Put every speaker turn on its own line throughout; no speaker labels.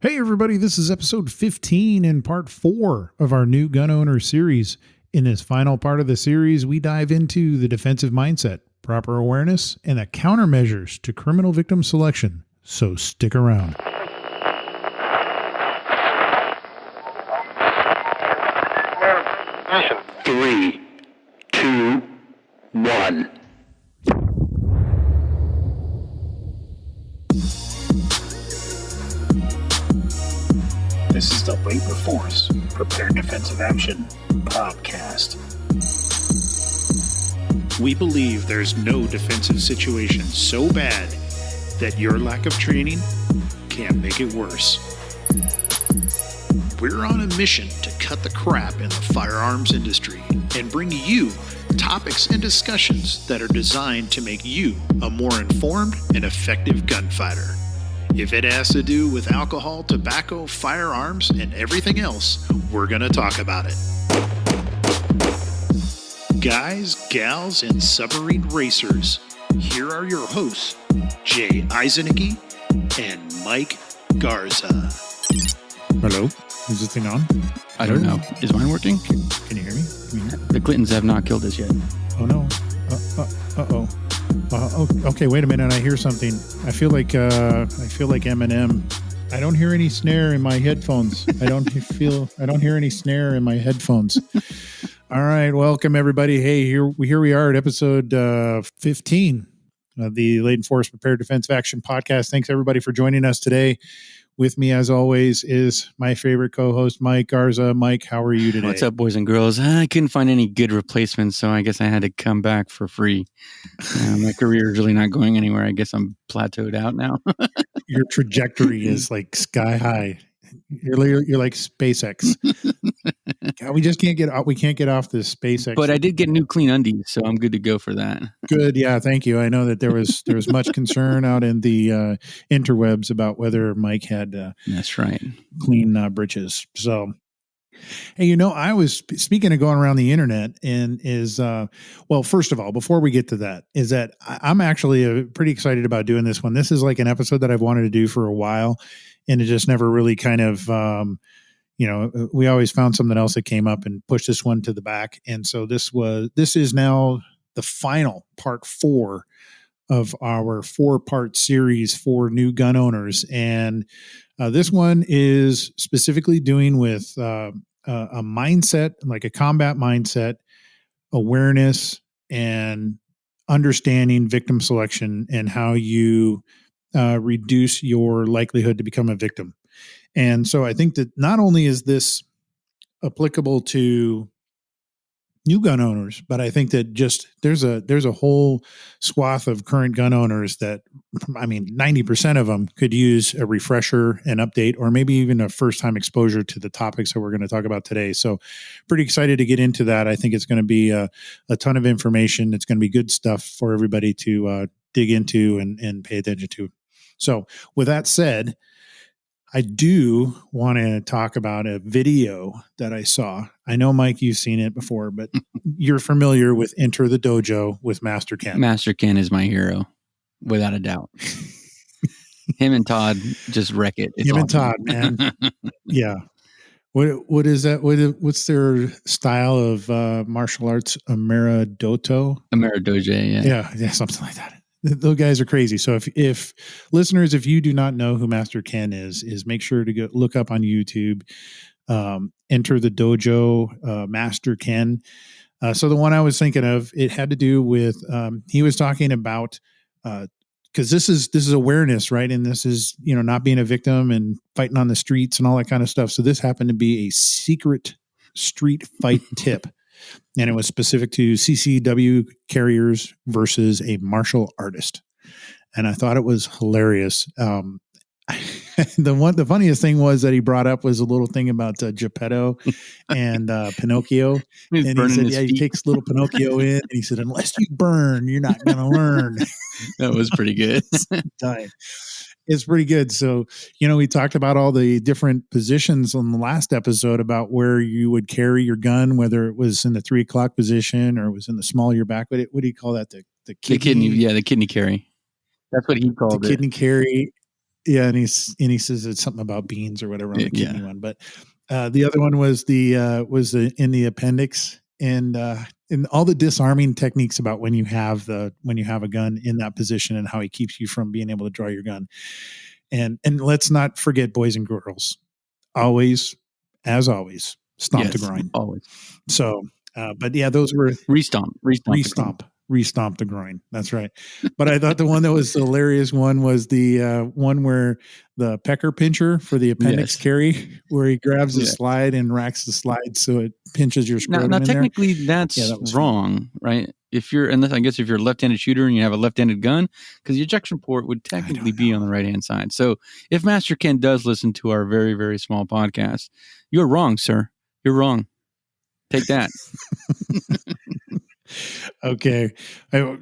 Hey everybody, this is episode 15 and part 4 of our new gun owner series. In this final part of the series, we dive into the defensive mindset, proper awareness, and the countermeasures to criminal victim selection. So stick around.
Three, two, one. This is the Labor Force Prepared Defensive Action podcast.
We believe there's no defensive situation so bad that your lack of training can make it worse. We're on a mission to cut the crap in the firearms industry and bring you topics and discussions that are designed to make you a more informed and effective gunfighter. If it has to do with alcohol, tobacco, firearms, and everything else, we're going to talk about it. Guys, gals, and submarine racers, here are your hosts, Jay Eisenicke and Mike Garza.
Hello, is this thing on?
I don't know. Is mine working?
Can you hear me?
The Clintons have not killed us yet.
Oh no. Uh-oh. Okay, wait a minute. I hear something. I feel like Eminem. I don't hear any snare in my headphones. I don't hear any snare in my headphones. All right, welcome everybody. Hey, here we are at episode 15 of the Laden Force Prepared Defensive Action podcast. Thanks everybody for joining us today. With me, as always, is my favorite co-host, Mike Garza. Mike, how are you today?
What's up, boys and girls? I couldn't find any good replacements, so I guess I had to come back for free. My career is really not going anywhere. I guess I'm plateaued out now.
Your trajectory is like sky high. You're like SpaceX. God, we just can't get off this SpaceX.
But I did get new clean undies, so I'm good to go for that.
Good, yeah, thank you. I know that there was much concern out in the interwebs about whether Mike had
that's right,
clean britches. So, hey, I was speaking of going around the internet, and well, first of all, before we get to that, is that I'm actually pretty excited about doing this one. This is like an episode that I've wanted to do for a while, and it just never really kind of. We always found something else that came up and pushed this one to the back. And so this is now the final part 4 of our 4-part series for new gun owners. And this one is specifically doing with a mindset, like a combat mindset, awareness, and understanding victim selection and how you reduce your likelihood to become a victim. And so I think that not only is this applicable to new gun owners, but I think that just there's a whole swath of current gun owners that, 90% of them could use a refresher, an update, or maybe even a first-time exposure to the topics that we're going to talk about today. So pretty excited to get into that. I think it's going to be a ton of information. It's going to be good stuff for everybody to dig into and pay attention to. So with that said, I do want to talk about a video that I saw. I know, Mike, you've seen it before, but you're familiar with Enter the Dojo with Master Ken.
Master Ken is my hero, without a doubt. Him and Todd just wreck it. It's
Him
awesome.
and Todd, man. Yeah. What is that? What's their style of martial arts? Ameridojo, yeah, something like that. Those guys are crazy. So if listeners, if you do not know who Master Ken is make sure to go look up on YouTube, Enter the Dojo, Master Ken. So the one I was thinking of, it had to do with, he was talking about, cause this is awareness, right? And this is, not being a victim and fighting on the streets and all that kind of stuff. So this happened to be a secret street fight tip. And it was specific to CCW carriers versus a martial artist. And I thought it was hilarious. The funniest thing was that he brought up was a little thing about Geppetto and Pinocchio. And he said, he takes little Pinocchio in, and he said, unless you burn, you're not going to learn.
That was pretty good.
It's pretty good. So, we talked about all the different positions on the last episode about where you would carry your gun, whether it was in the 3 o'clock position or it was in the small of your back. What do you call that? The kidney?
The kidney carry. That's what he called it.
The kidney carry. Yeah, and he says it's something about beans or whatever on the kidney
Yeah.
one. But the other one was in the appendix, and all the disarming techniques about when you have a gun in that position and how he keeps you from being able to draw your gun. And let's not forget, boys and girls, always, as always, stomp the
Yes,
groin.
always.
So, but yeah, those were
Restomp the groin.
restomp the groin. That's right. But I thought the one that was the hilarious one was the one where the pecker pincher for the appendix
Yes.
carry, where he grabs the
Yeah.
slide and racks the slide so it pinches your scrotum
Now
in
technically
there.
that's
Yeah, that was fun.
wrong, right? If you're a left-handed shooter and you have a left-handed gun, because the ejection port would technically be on the right-hand side. So if Master Ken does listen to our very, very small podcast, you're wrong, sir. You're wrong. Take that.
Okay.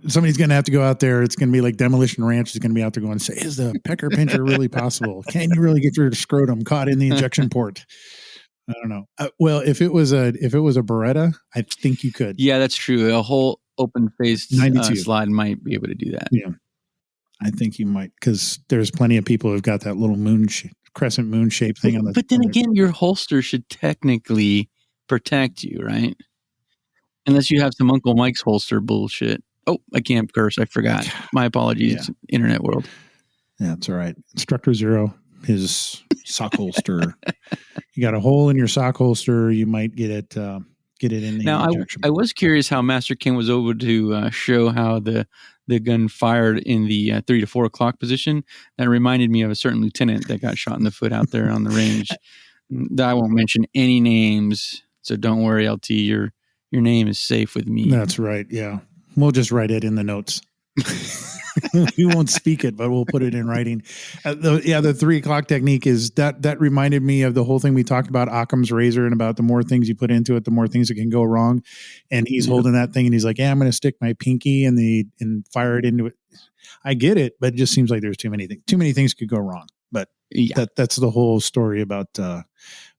Somebody's going to have to go out there. It's going to be like Demolition Ranch is going to be out there going, say, is the pecker pincher really possible? Can you really get your scrotum caught in the injection port? I don't know. Well, if it was a Beretta, I think you could.
Yeah, that's true. A whole open-faced
92
slide might be able to do that.
Yeah, I think you might, because there's plenty of people who've got that little crescent moon shaped thing on the.
But then again, your holster should technically protect you, right? Unless you have some Uncle Mike's holster bullshit. Oh, I can't curse. I forgot. My apologies, internet world.
Yeah, that's all right. Instructor Zero, his sock holster. You got a hole in your sock holster, you might get it in the
now,
injection.
I was curious how Master Ken was able to show how the gun fired in the 3 to 4 o'clock position. That reminded me of a certain lieutenant that got shot in the foot out there on the range. I won't mention any names, so don't worry, LT. Your name is safe with me.
That's right. Yeah. We'll just write it in the notes. We won't speak it, but we'll put it in writing. The 3 o'clock technique is that reminded me of the whole thing we talked about Occam's razor and about the more things you put into it, the more things that can go wrong. And he's holding that thing and he's like, yeah, I'm going to stick my pinky and fire it into it. I get it, but it just seems like there's too many things. Too many things could go wrong. But that's the whole story about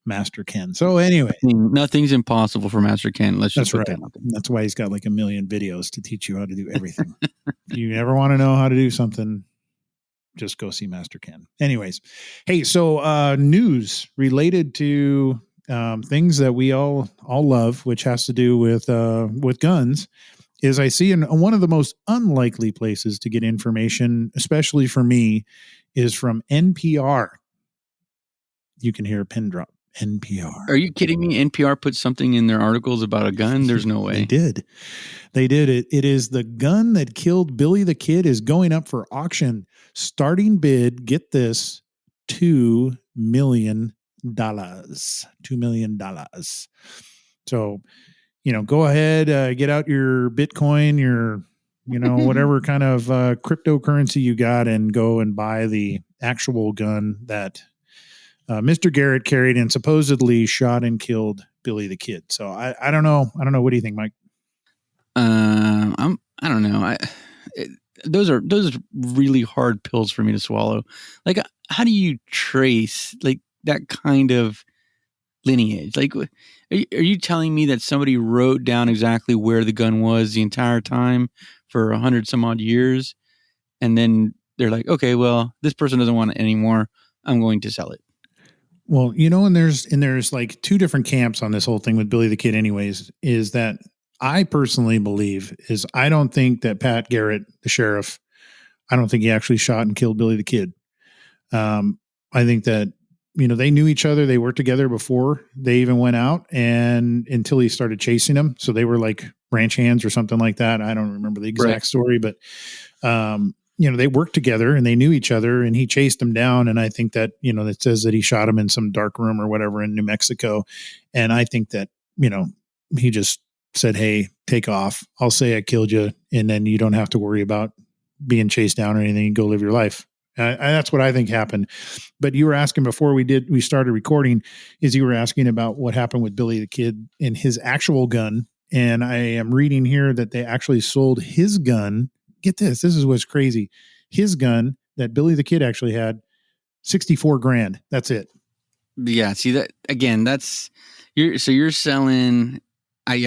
Master Ken. So anyway,
nothing's impossible for Master Ken. Let's just
put that out there. That's why he's got like 1 million videos to teach you how to do everything. If you ever want to know how to do something, just go see Master Ken. Anyways, hey, so news related to things that we all love, which has to do with guns, is I see in one of the most unlikely places to get information, especially for me, is from NPR. You can hear a pin drop. NPR.
Are you kidding me? NPR put something in their articles about a gun? There's no way.
They did. It is the gun that killed Billy the Kid is going up for auction. Starting bid, get this, $2 million. $2 million. So, go ahead, get out your Bitcoin, your, whatever kind of cryptocurrency you got, and go and buy the actual gun that Mr. Garrett carried and supposedly shot and killed Billy the Kid. So I don't know. What do you think, Mike?
I don't know. Those are really hard pills for me to swallow. Like, how do you trace like that kind of lineage? Like, are you telling me that somebody wrote down exactly where the gun was the entire time for 100 some odd years, and then they're like, okay, well, this person doesn't want it anymore. I'm going to sell it.
Well, and there's like 2 different camps on this whole thing with Billy the Kid anyways, is that I personally believe is I don't think that Pat Garrett, the sheriff, I don't think he actually shot and killed Billy the Kid. I think that, they knew each other. They worked together before they even went out and until he started chasing him. So they were like ranch hands or something like that. I don't remember the exact story, but, they worked together and they knew each other and he chased him down. And I think that, it says that he shot him in some dark room or whatever in New Mexico. And I think that, he just said, hey, take off. I'll say I killed you. And then you don't have to worry about being chased down or anything. You go live your life. That's what I think happened. But you were asking before we started recording, you were asking about what happened with Billy the Kid and his actual gun. And I am reading here that they actually sold his gun. Get this. This is what's crazy. His gun that Billy the Kid actually had, $64,000. That's it.
Yeah. See that again, you're selling. I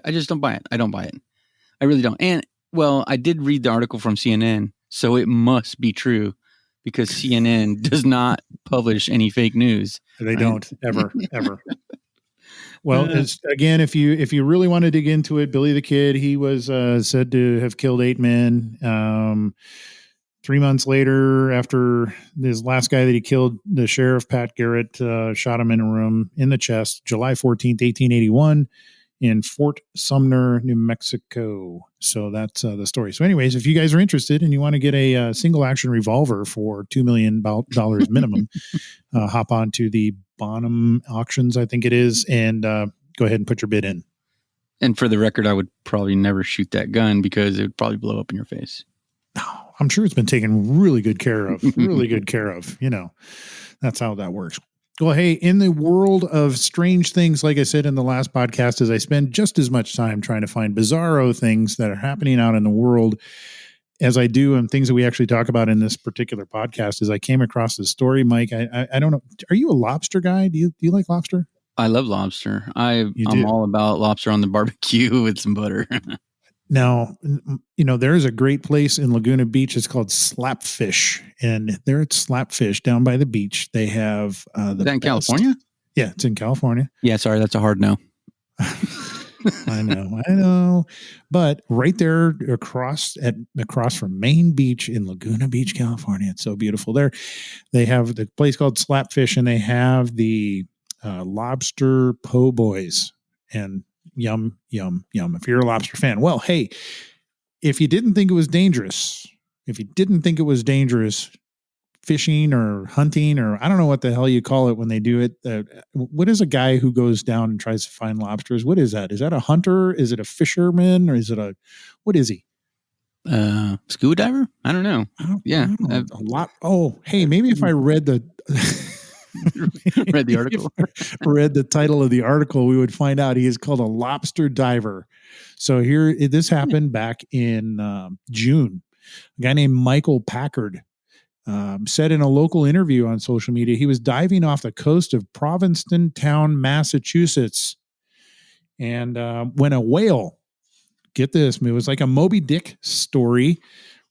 just don't buy it. I don't buy it. I really don't. And well, I did read the article from CNN, so it must be true because CNN does not publish any fake news.
They
right?
don't ever. Well, again, if you really want to dig into it, Billy the Kid, he was said to have killed 8 men. 3 months later, after this last guy that he killed, the sheriff, Pat Garrett, shot him in a room in the chest, July 14th, 1881, in Fort Sumner, New Mexico. So that's the story. So anyways, if you guys are interested and you want to get a single action revolver for $2 million minimum, hop on to the Bonham auctions, I think it is, and go ahead and put your bid in.
And for the record, I would probably never shoot that gun because it would probably blow up in your face.
Oh, I'm sure it's been taken really good care of. Really good care of. That's how that works. Well, hey, in the world of strange things, like I said in the last podcast, as I spend just as much time trying to find bizarro things that are happening out in the world as I do and things that we actually talk about in this particular podcast, as I came across this story, Mike, I don't know. Are you a lobster guy? Do you like lobster?
I love lobster. I'm all about lobster on the barbecue with some butter.
Now, there's a great place in Laguna Beach. It's called Slapfish. And there at Slapfish down by the beach, they have
Is that in California?
Yeah, it's in California.
Yeah, sorry, that's a hard no.
I know. But right there across from Main Beach in Laguna Beach, California. It's so beautiful there. They have the place called Slapfish, and they have the lobster po' boys. And yum, yum, yum. If you're a lobster fan. Well, hey, if you didn't think it was dangerous, fishing or hunting, or I don't know what the hell you call it when they do it. What is a guy who goes down and tries to find lobsters? What is that? Is that a hunter? Is it a fisherman? Or is it what is he?
Scuba diver? I don't know.
A lot. Oh, hey, maybe if I read the...
read the article,
read the title of the article, we would find out he is called a lobster diver. So this happened back in June. A guy named Michael Packard said in a local interview on social media, he was diving off the coast of Provincetown, Massachusetts. And when a whale, get this, it was like a Moby Dick story,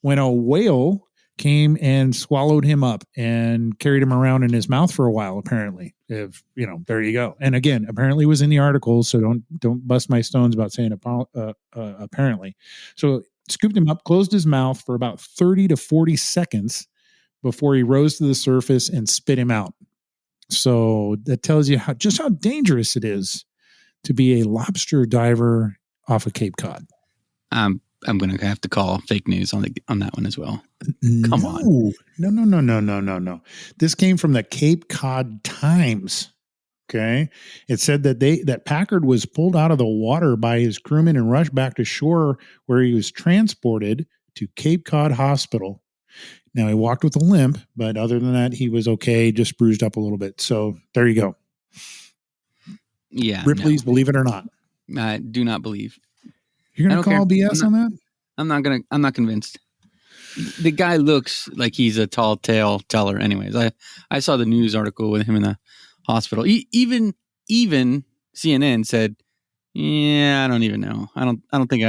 when a whale came and swallowed him up and carried him around in his mouth for a while, apparently. There you go. And again, apparently was in the article, so don't bust my stones about saying apparently. So scooped him up, closed his mouth for about 30 to 40 seconds before he rose to the surface and spit him out. So that tells you how dangerous it is to be a lobster diver off of Cape Cod.
I'm going to have to call fake news on that one as well. Come on.
No. This came from the Cape Cod Times. Okay. It said that Packard was pulled out of the water by his crewmen and rushed back to shore, where he was transported to Cape Cod Hospital. Now, he walked with a limp, but other than that, he was okay, just bruised up a little bit. So there you go.
Yeah.
Ripley's, believe it or not.
I do not believe.
You're going to call BS on that?
I'm not convinced. The guy looks like he's a tall tale teller. Anyways, I saw the news article with him in the hospital. Even CNN said, "Yeah, I don't even know. I don't think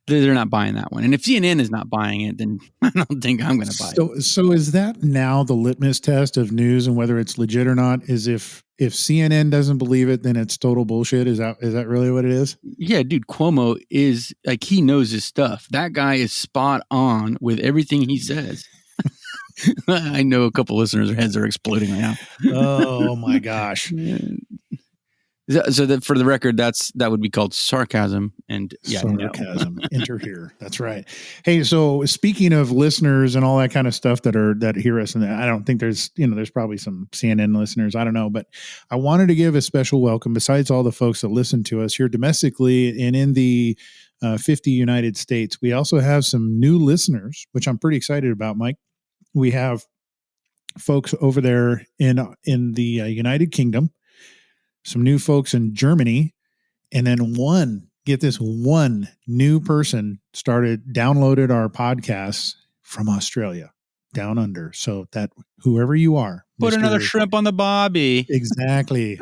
they're not buying that one." And if CNN is not buying it, then I don't think I'm going to buy it.
So is that now the litmus test of news and whether it's legit or not? Is if CNN doesn't believe it, then it's total bullshit. Is that really what it is?
Yeah, dude, Cuomo is like, he knows his stuff. That guy is spot on with everything he says. I know a couple listeners' heads are exploding right now.
Oh my gosh.
So that, for the record, that would be called sarcasm. And yeah,
sarcasm. Enter here. That's right. Hey, so speaking of listeners and all that kind of stuff that hear us, and I don't think there's probably some CNN listeners. I don't know, but I wanted to give a special welcome, besides all the folks that listen to us here domestically and in the 50 United States. We also have some new listeners, which I'm pretty excited about, Mike. We have folks over there in the United Kingdom, some new folks in Germany, and then one new person downloaded our podcasts from Australia, down under. So that whoever you are,
put another shrimp on the bobby.
Exactly.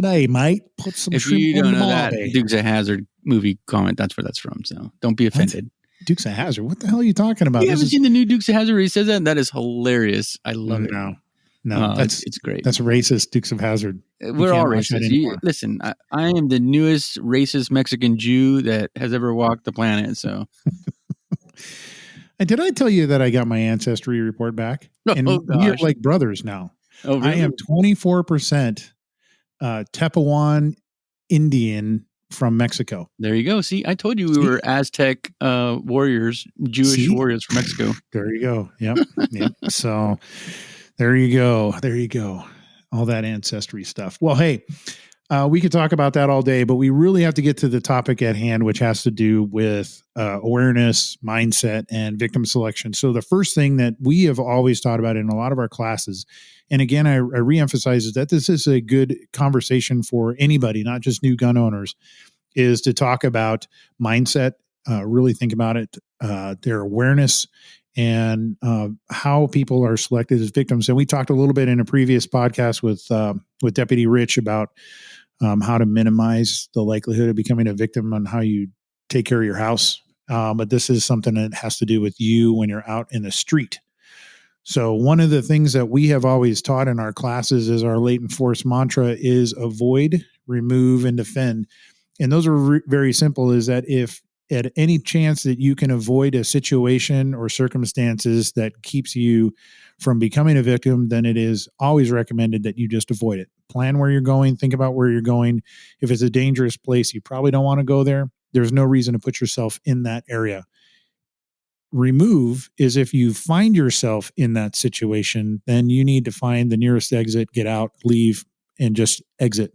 Hey, mate, put some
if
shrimp
you
on
don't
the
know
bobby.
that Dukes of Hazzard movie comment, that's where that's from. So don't be offended.
Dukes of Hazzard. What the hell are you talking about?
You haven't seen the new Dukes of Hazzard where he says that? That is hilarious. I love it.
No,
it's great.
That's racist. Dukes of Hazzard.
We're all racist. Listen, I am the newest racist Mexican Jew that has ever walked the planet. So,
and did I tell you that I got my ancestry report back? And we are like brothers now.
Oh, really?
I am 24% Tepehuan Indian from Mexico.
There you go. See, I told you we were Aztec warriors, Jewish warriors from Mexico.
There you go. Yep. Yep. So there you go. All that ancestry stuff. Well, hey, we could talk about that all day, but we really have to get to the topic at hand, which has to do with awareness, mindset, and victim selection. So the first thing that we have always taught about in a lot of our classes, and again, I reemphasize is that this is a good conversation for anybody, not just new gun owners, is to talk about mindset, really think about it, their awareness, and how people are selected as victims. And we talked a little bit in a previous podcast with Deputy Rich about how to minimize the likelihood of becoming a victim and how you take care of your house. But this is something that has to do with you when you're out in the street. So one of the things that we have always taught in our classes is our latent force mantra is avoid, remove, and defend. And those are very simple, is that if at any chance that you can avoid a situation or circumstances that keeps you from becoming a victim, then it is always recommended that you just avoid it. Plan where you're going, think about where you're going. If it's a dangerous place, you probably don't want to go there. There's no reason to put yourself in that area. Remove is if you find yourself in that situation, then you need to find the nearest exit, get out, leave, and just exit.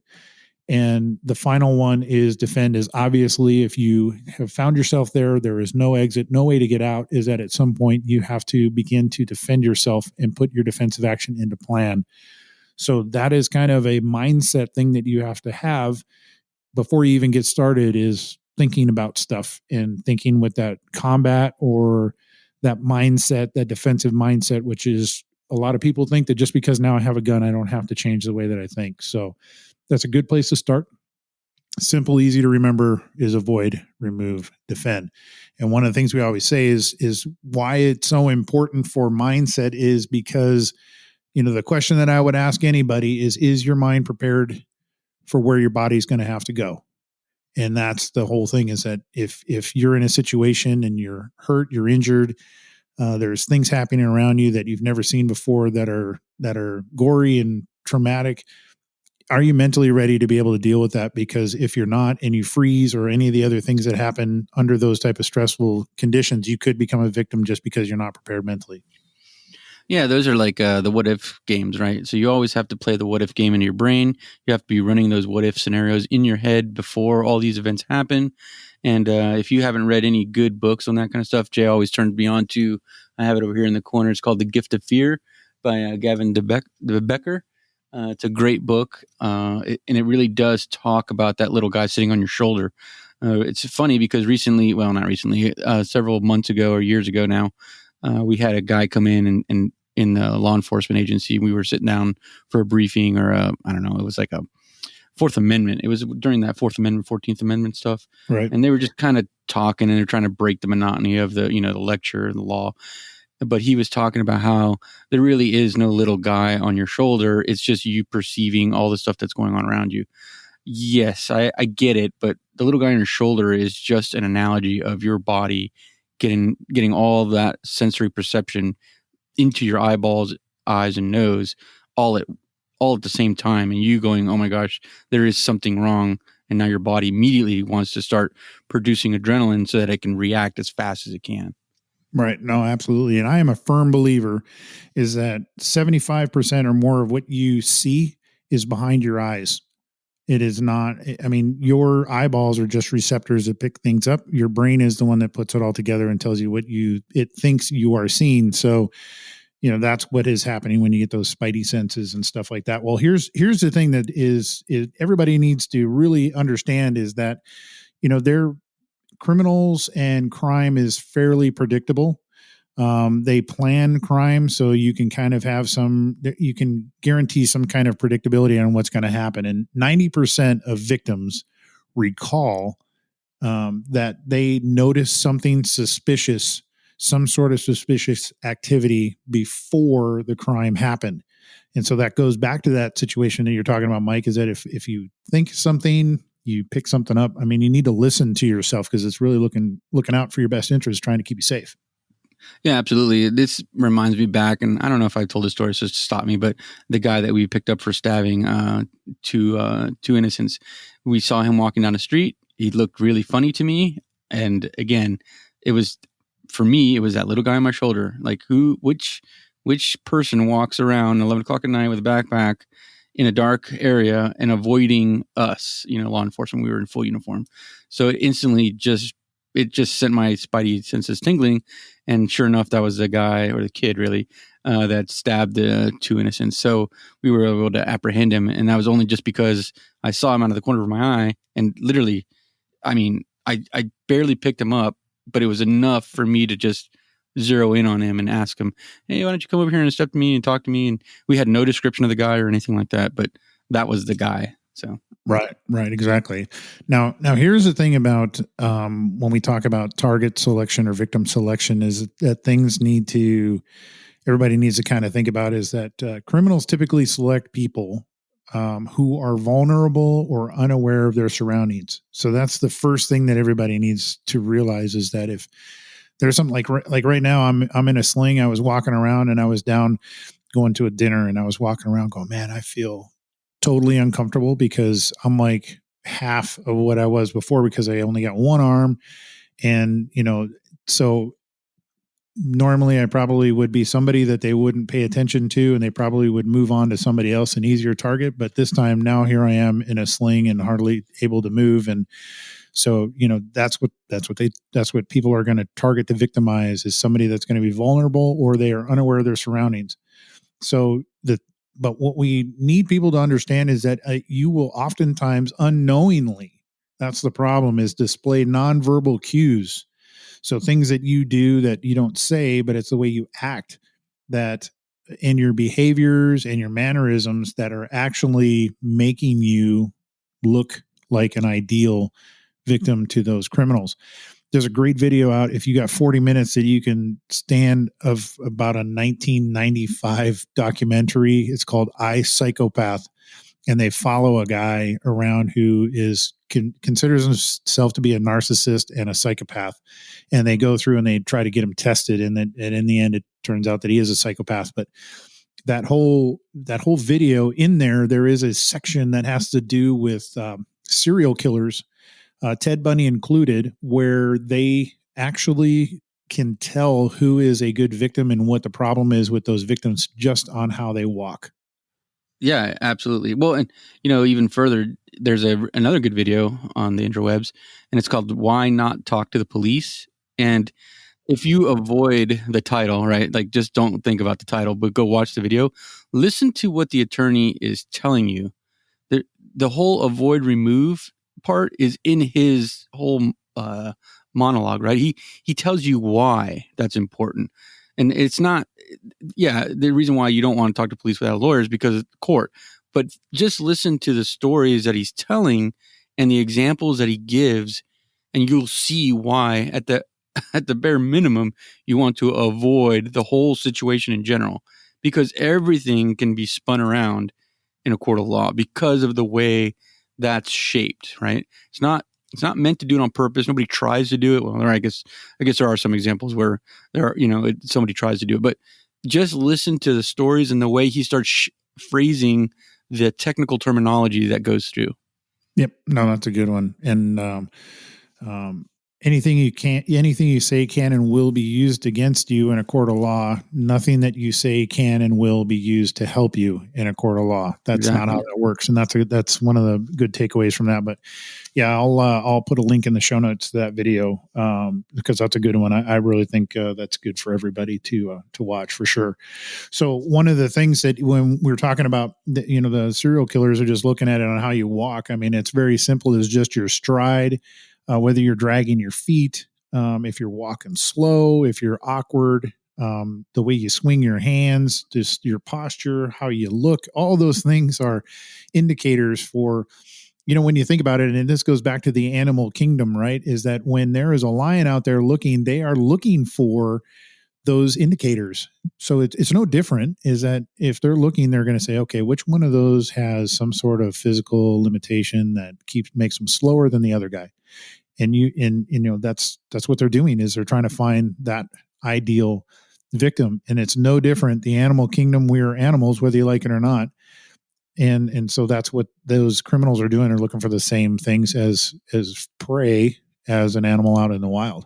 And the final one is defend, is obviously if you have found yourself there, there is no exit, no way to get out, is that at some point you have to begin to defend yourself and put your defensive action into plan. So that is kind of a mindset thing that you have to have before you even get started, is thinking about stuff and thinking with that combat or that mindset, that defensive mindset, which is a lot of people think that just because now I have a gun, I don't have to change the way that I think. So that's a good place to start. Simple, easy to remember is avoid, remove, defend. And one of the things we always say is why it's so important for mindset is because, the question that I would ask anybody is your mind prepared for where your body's going to have to go? And that's the whole thing, is that if you're in a situation and you're hurt, you're injured, there's things happening around you that you've never seen before that are gory and traumatic. Are you mentally ready to be able to deal with that? Because if you're not, and you freeze or any of the other things that happen under those type of stressful conditions, you could become a victim just because you're not prepared mentally.
Yeah, those are like the what if games, right? So you always have to play the what if game in your brain. You have to be running those what if scenarios in your head before all these events happen. And if you haven't read any good books on that kind of stuff, Jay always turns me on to, I have it over here in the corner. It's called The Gift of Fear by Gavin de Becker. It's a great book, and it really does talk about that little guy sitting on your shoulder. It's funny because several months ago or years ago now, we had a guy come in and in the law enforcement agency. We were sitting down for a briefing or it was like a Fourth Amendment. It was during that Fourth Amendment, 14th Amendment stuff.
Right.
And they were just kind of talking and they're trying to break the monotony of the lecture and the law. But he was talking about how there really is no little guy on your shoulder. It's just you perceiving all the stuff that's going on around you. Yes, I get it. But the little guy on your shoulder is just an analogy of your body getting all of that sensory perception into your eyeballs, eyes, and nose all at the same time, and you going, oh my gosh, there is something wrong, and now your body immediately wants to start producing adrenaline so that it can react as fast as it can.
Right. No, absolutely. And I am a firm believer is that 75% or more of what you see is behind your eyes. It is not, your eyeballs are just receptors that pick things up. Your brain is the one that puts it all together and tells you what it thinks you are seeing. So, that's what is happening when you get those spidey senses and stuff like that. Well, here's the thing that is everybody needs to really understand is that, they're criminals and crime is fairly predictable. They plan crime, so you can kind of have you can guarantee some kind of predictability on what's going to happen. And 90% of victims recall that they notice something suspicious, some sort of suspicious activity before the crime happened. And so that goes back to that situation that you're talking about, Mike, is that if you think something, you pick something up. I mean, you need to listen to yourself because it's really looking out for your best interest, trying to keep you safe.
Yeah, absolutely. This reminds me back, and I don't know if I told this story, so just stop me. But the guy that we picked up for stabbing two innocents, we saw him walking down the street. He looked really funny to me, and again, it was for me. It was that little guy on my shoulder. Like which person walks around 11 o'clock at night with a backpack in a dark area and avoiding us? Law enforcement. We were in full uniform, so it instantly just sent my spidey senses tingling. And sure enough, that was the guy, or the kid really, that stabbed the two innocents. So we were able to apprehend him. And that was only just because I saw him out of the corner of my eye. And literally, I mean, I barely picked him up, but it was enough for me to just zero in on him and ask him, hey, why don't you come over here and step to me and talk to me? And we had no description of the guy or anything like that, but that was the guy. So
right, exactly. Now here's the thing about when we talk about target selection or victim selection is that everybody needs to kind of think about is that criminals typically select people who are vulnerable or unaware of their surroundings. So that's the first thing that everybody needs to realize is that if there's something like right now, I'm in a sling. I was walking around and I was down going to a dinner and I was walking around going, man, I feel totally uncomfortable because I'm like half of what I was before because I only got one arm. And, so normally I probably would be somebody that they wouldn't pay attention to and they probably would move on to somebody else, an easier target. But this time now here I am in a sling and hardly able to move. And so, that's what people are going to target to victimize is somebody that's going to be vulnerable or they are unaware of their surroundings. So but what we need people to understand is that you will oftentimes unknowingly, that's the problem, is display nonverbal cues. So things that you do that you don't say, but it's the way you act that in your behaviors and your mannerisms that are actually making you look like an ideal victim to those criminals. There's a great video out if you got 40 minutes that you can stand of about a 1995 documentary. It's called I, Psychopath. And they follow a guy around who considers himself to be a narcissist and a psychopath. And they go through and they try to get him tested. And in the end, it turns out that he is a psychopath. But that whole video in there is a section that has to do with serial killers, Ted Bundy included, where they actually can tell who is a good victim and what the problem is with those victims just on how they walk.
Yeah, absolutely. Well, and even further, there's another good video on the interwebs, and it's called "Why Not Talk to the Police." And if you avoid the title, right, like just don't think about the title, but go watch the video, listen to what the attorney is telling you. The whole avoid remove part is in his whole monologue, right? He tells you why that's important. And it's not, the reason why you don't want to talk to police without a lawyer is because of the court. But just listen to the stories that he's telling and the examples that he gives, and you'll see why at the bare minimum you want to avoid the whole situation in general, because everything can be spun around in a court of law because of the way that's shaped, right? It's not meant to do it on purpose. Nobody tries to do it. Well, I guess there are some examples where there are, somebody tries to do it, but just listen to the stories and the way he starts phrasing the technical terminology that goes through.
Yep. No, that's a good one. And anything you say can and will be used against you in a court of law. Nothing that you say can and will be used to help you in a court of law. That's exactly. Not how that works. And that's one of the good takeaways from that. But yeah, I'll put a link in the show notes to that video because that's a good one. I really think that's good for everybody to watch for sure. So one of the things that when we're talking about, the serial killers are just looking at it on how you walk. I mean, it's very simple. It's just your stride. Whether you're dragging your feet, if you're walking slow, if you're awkward, the way you swing your hands, just your posture, how you look, all those things are indicators for when you think about it, and this goes back to the animal kingdom, right? Is that when there is a lion out there looking, they are looking for those indicators. So it's no different. Is that if they're looking, they're going to say, okay, which one of those has some sort of physical limitation that makes them slower than the other guy? And that's what they're doing, is they're trying to find that ideal victim. And it's no different. The animal kingdom, we're animals, whether you like it or not. And so that's what those criminals are doing. They're looking for the same things as prey as an animal out in the wild.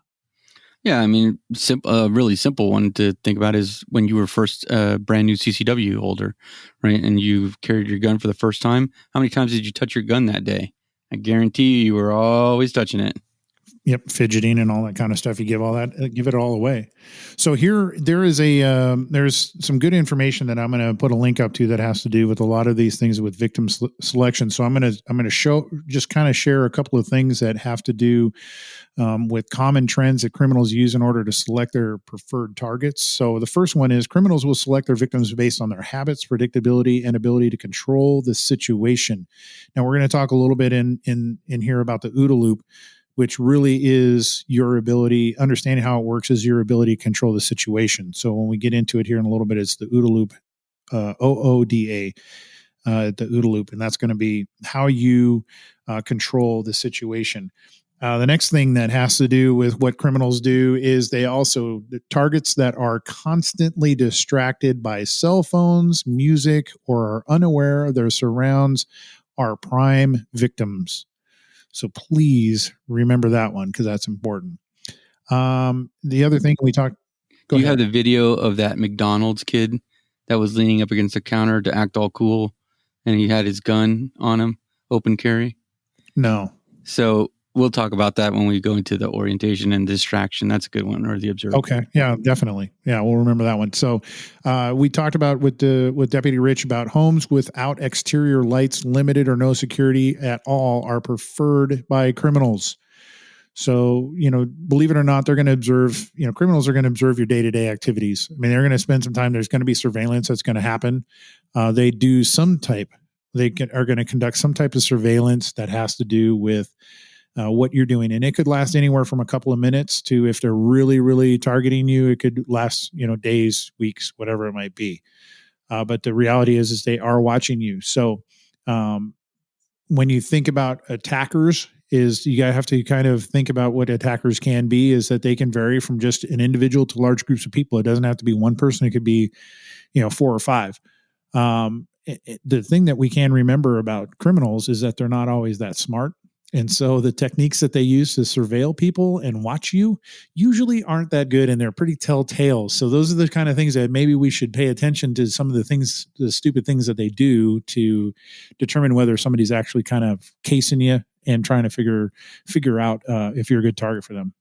Yeah, I mean, a really simple one to think about is when you were first a brand new CCW holder, right? And you carried your gun for the first time. How many times did you touch your gun that day? I guarantee you were always touching it.
Yep, fidgeting and all that kind of stuff. You give it all away. So here, there's some good information that I'm going to put a link up to that has to do with a lot of these things with victim selection. So I'm going to share a couple of things that have to do with common trends that criminals use in order to select their preferred targets. So the first one is criminals will select their victims based on their habits, predictability, and ability to control the situation. Now we're going to talk a little bit in here about the OODA loop, which really is your ability, understanding how it works is your ability to control the situation. So when we get into it here in a little bit, it's the OODA loop, OODA, the OODA loop, and that's going to be how you control the situation. The next thing that has to do with what criminals do is the targets that are constantly distracted by cell phones, music, or are unaware of their surrounds are prime victims. So please remember that one, because that's important. The other thing we talked.
Do you have the video of that McDonald's kid that was leaning up against the counter to act all cool, and he had his gun on him, open carry?
No.
So we'll talk about that when we go into the orientation and distraction. That's a good one, or the observer.
Okay. Yeah, definitely. Yeah, we'll remember that one. So we talked about with Deputy Rich about homes without exterior lights, limited or no security at all, are preferred by criminals. So, believe it or not, they're going to observe, criminals are going to observe your day-to-day activities. I mean, they're going to spend some time. There's going to be surveillance that's going to happen. Are going to conduct some type of surveillance that has to do with what you're doing. And it could last anywhere from a couple of minutes to, if they're really, really targeting you, it could last, days, weeks, whatever it might be. But the reality is they are watching you. So when you think about attackers, you have to kind of think about what attackers can be, is that they can vary from just an individual to large groups of people. It doesn't have to be one person. It could be, 4 or 5. The thing that we can remember about criminals is that they're not always that smart. And so the techniques that they use to surveil people and watch you usually aren't that good, and they're pretty telltale. So those are the kind of things that maybe we should pay attention to, some of the stupid things that they do to determine whether somebody's actually kind of casing you and trying to figure out if you're a good target for them.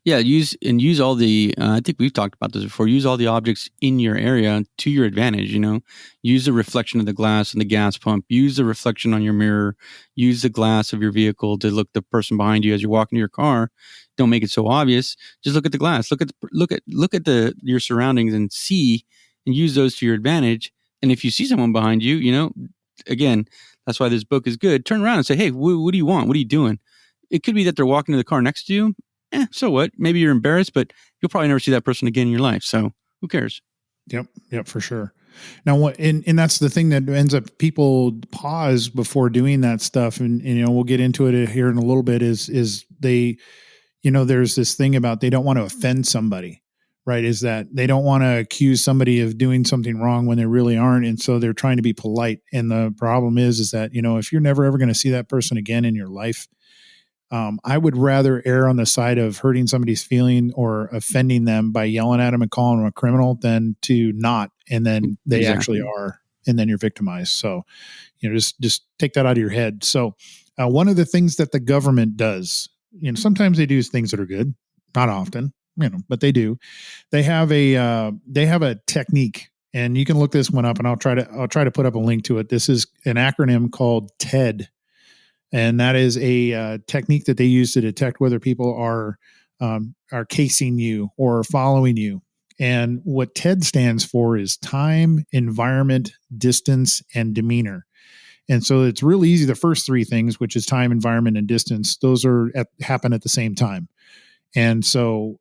Yeah, use all the, I think we've talked about this before, use all the objects in your area to your advantage, Use the reflection of the glass and the gas pump, use the reflection on your mirror, use the glass of your vehicle to look the person behind you as you're walking to your car. Don't make it so obvious. Just look at the glass, look at your surroundings and use those to your advantage. And if you see someone behind you, again, that's why this book is good. Turn around and say, hey, what do you want? What are you doing? It could be that they're walking to the car next to you. So what? Maybe you're embarrassed, but you'll probably never see that person again in your life. So who cares?
Yep, for sure. Now, and that's the thing that ends up, people pause before doing that stuff, and we'll get into it here in a little bit. Is they, there's this thing about they don't want to offend somebody, right? Is that they don't want to accuse somebody of doing something wrong when they really aren't, and so they're trying to be polite. And the problem is that if you're never ever going to see that person again in your life, I would rather err on the side of hurting somebody's feeling or offending them by yelling at them and calling them a criminal than to not, and then they actually are, and then you're victimized. So, just take that out of your head. So, one of the things that the government does, sometimes they do things that are good, not often, but they do. They have a technique, and you can look this one up, and I'll try to put up a link to it. This is an acronym called TED. And that is a technique that they use to detect whether people are casing you or following you. And what TED stands for is time, environment, distance, and demeanor. And so it's really easy. The first three things, which is time, environment, and distance, those happen at the same time. And so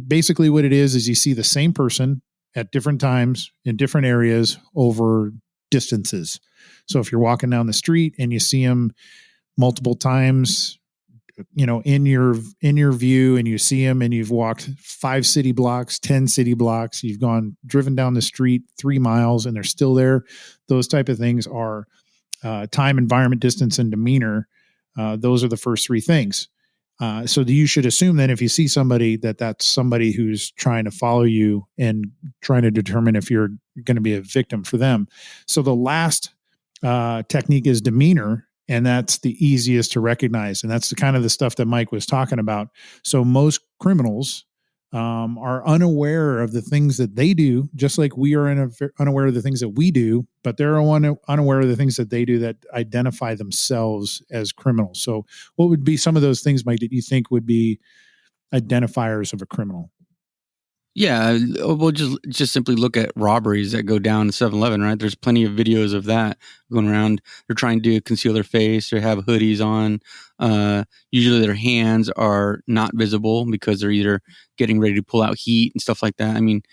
basically what it is you see the same person at different times in different areas over distances. So if you're walking down the street and you see them multiple times, in your view, and you see them and you've walked 5 city blocks, 10 city blocks, you've driven down the street 3 miles and they're still there. Those type of things are time, environment, distance, and demeanor. Those are the first three things. So you should assume that if you see somebody, that's somebody who's trying to follow you and trying to determine if you're going to be a victim for them. So the last technique is demeanor, and that's the easiest to recognize. And that's the kind of the stuff that Mike was talking about. So most criminals are unaware of the things that they do, just like we are unaware of the things that we do, but they're unaware of the things that they do that identify themselves as criminals. So what would be some of those things, Mike, that you think would be identifiers of a criminal?
Yeah, we'll just simply look at robberies that go down to 7-Eleven, right? There's plenty of videos of that going around. They're trying to conceal their face. They have hoodies on. Usually their hands are not visible because they're either getting ready to pull out heat and stuff like that. I mean,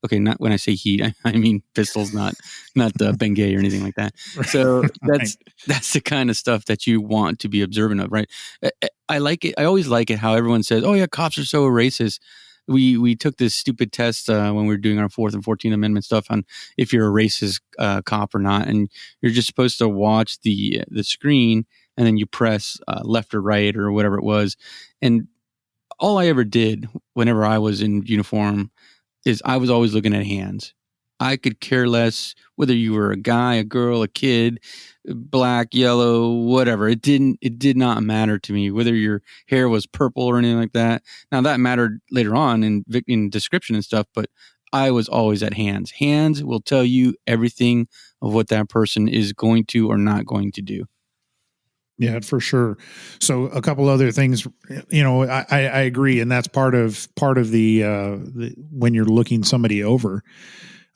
okay, not when I say heat, I mean pistols, not Bengay or anything like that. So that's the kind of stuff that you want to be observant of, right? I like it. I always like it how everyone says, "Oh yeah, cops are so racist." We took this stupid test when we were doing our 4th and 14th Amendment stuff on if you're a racist cop or not, and you're just supposed to watch the screen and then you press left or right or whatever it was. And all I ever did whenever I was in uniform is I was always looking at hands. I could care less whether you were a guy, a girl, a kid, black, yellow, whatever. It did not matter to me whether your hair was purple or anything like that. Now that mattered later on in description and stuff, but I was always at hands. Hands will tell you everything of what that person is going to or not going to do.
Yeah, for sure. So a couple other things, I agree, and that's part of the when you're looking somebody over,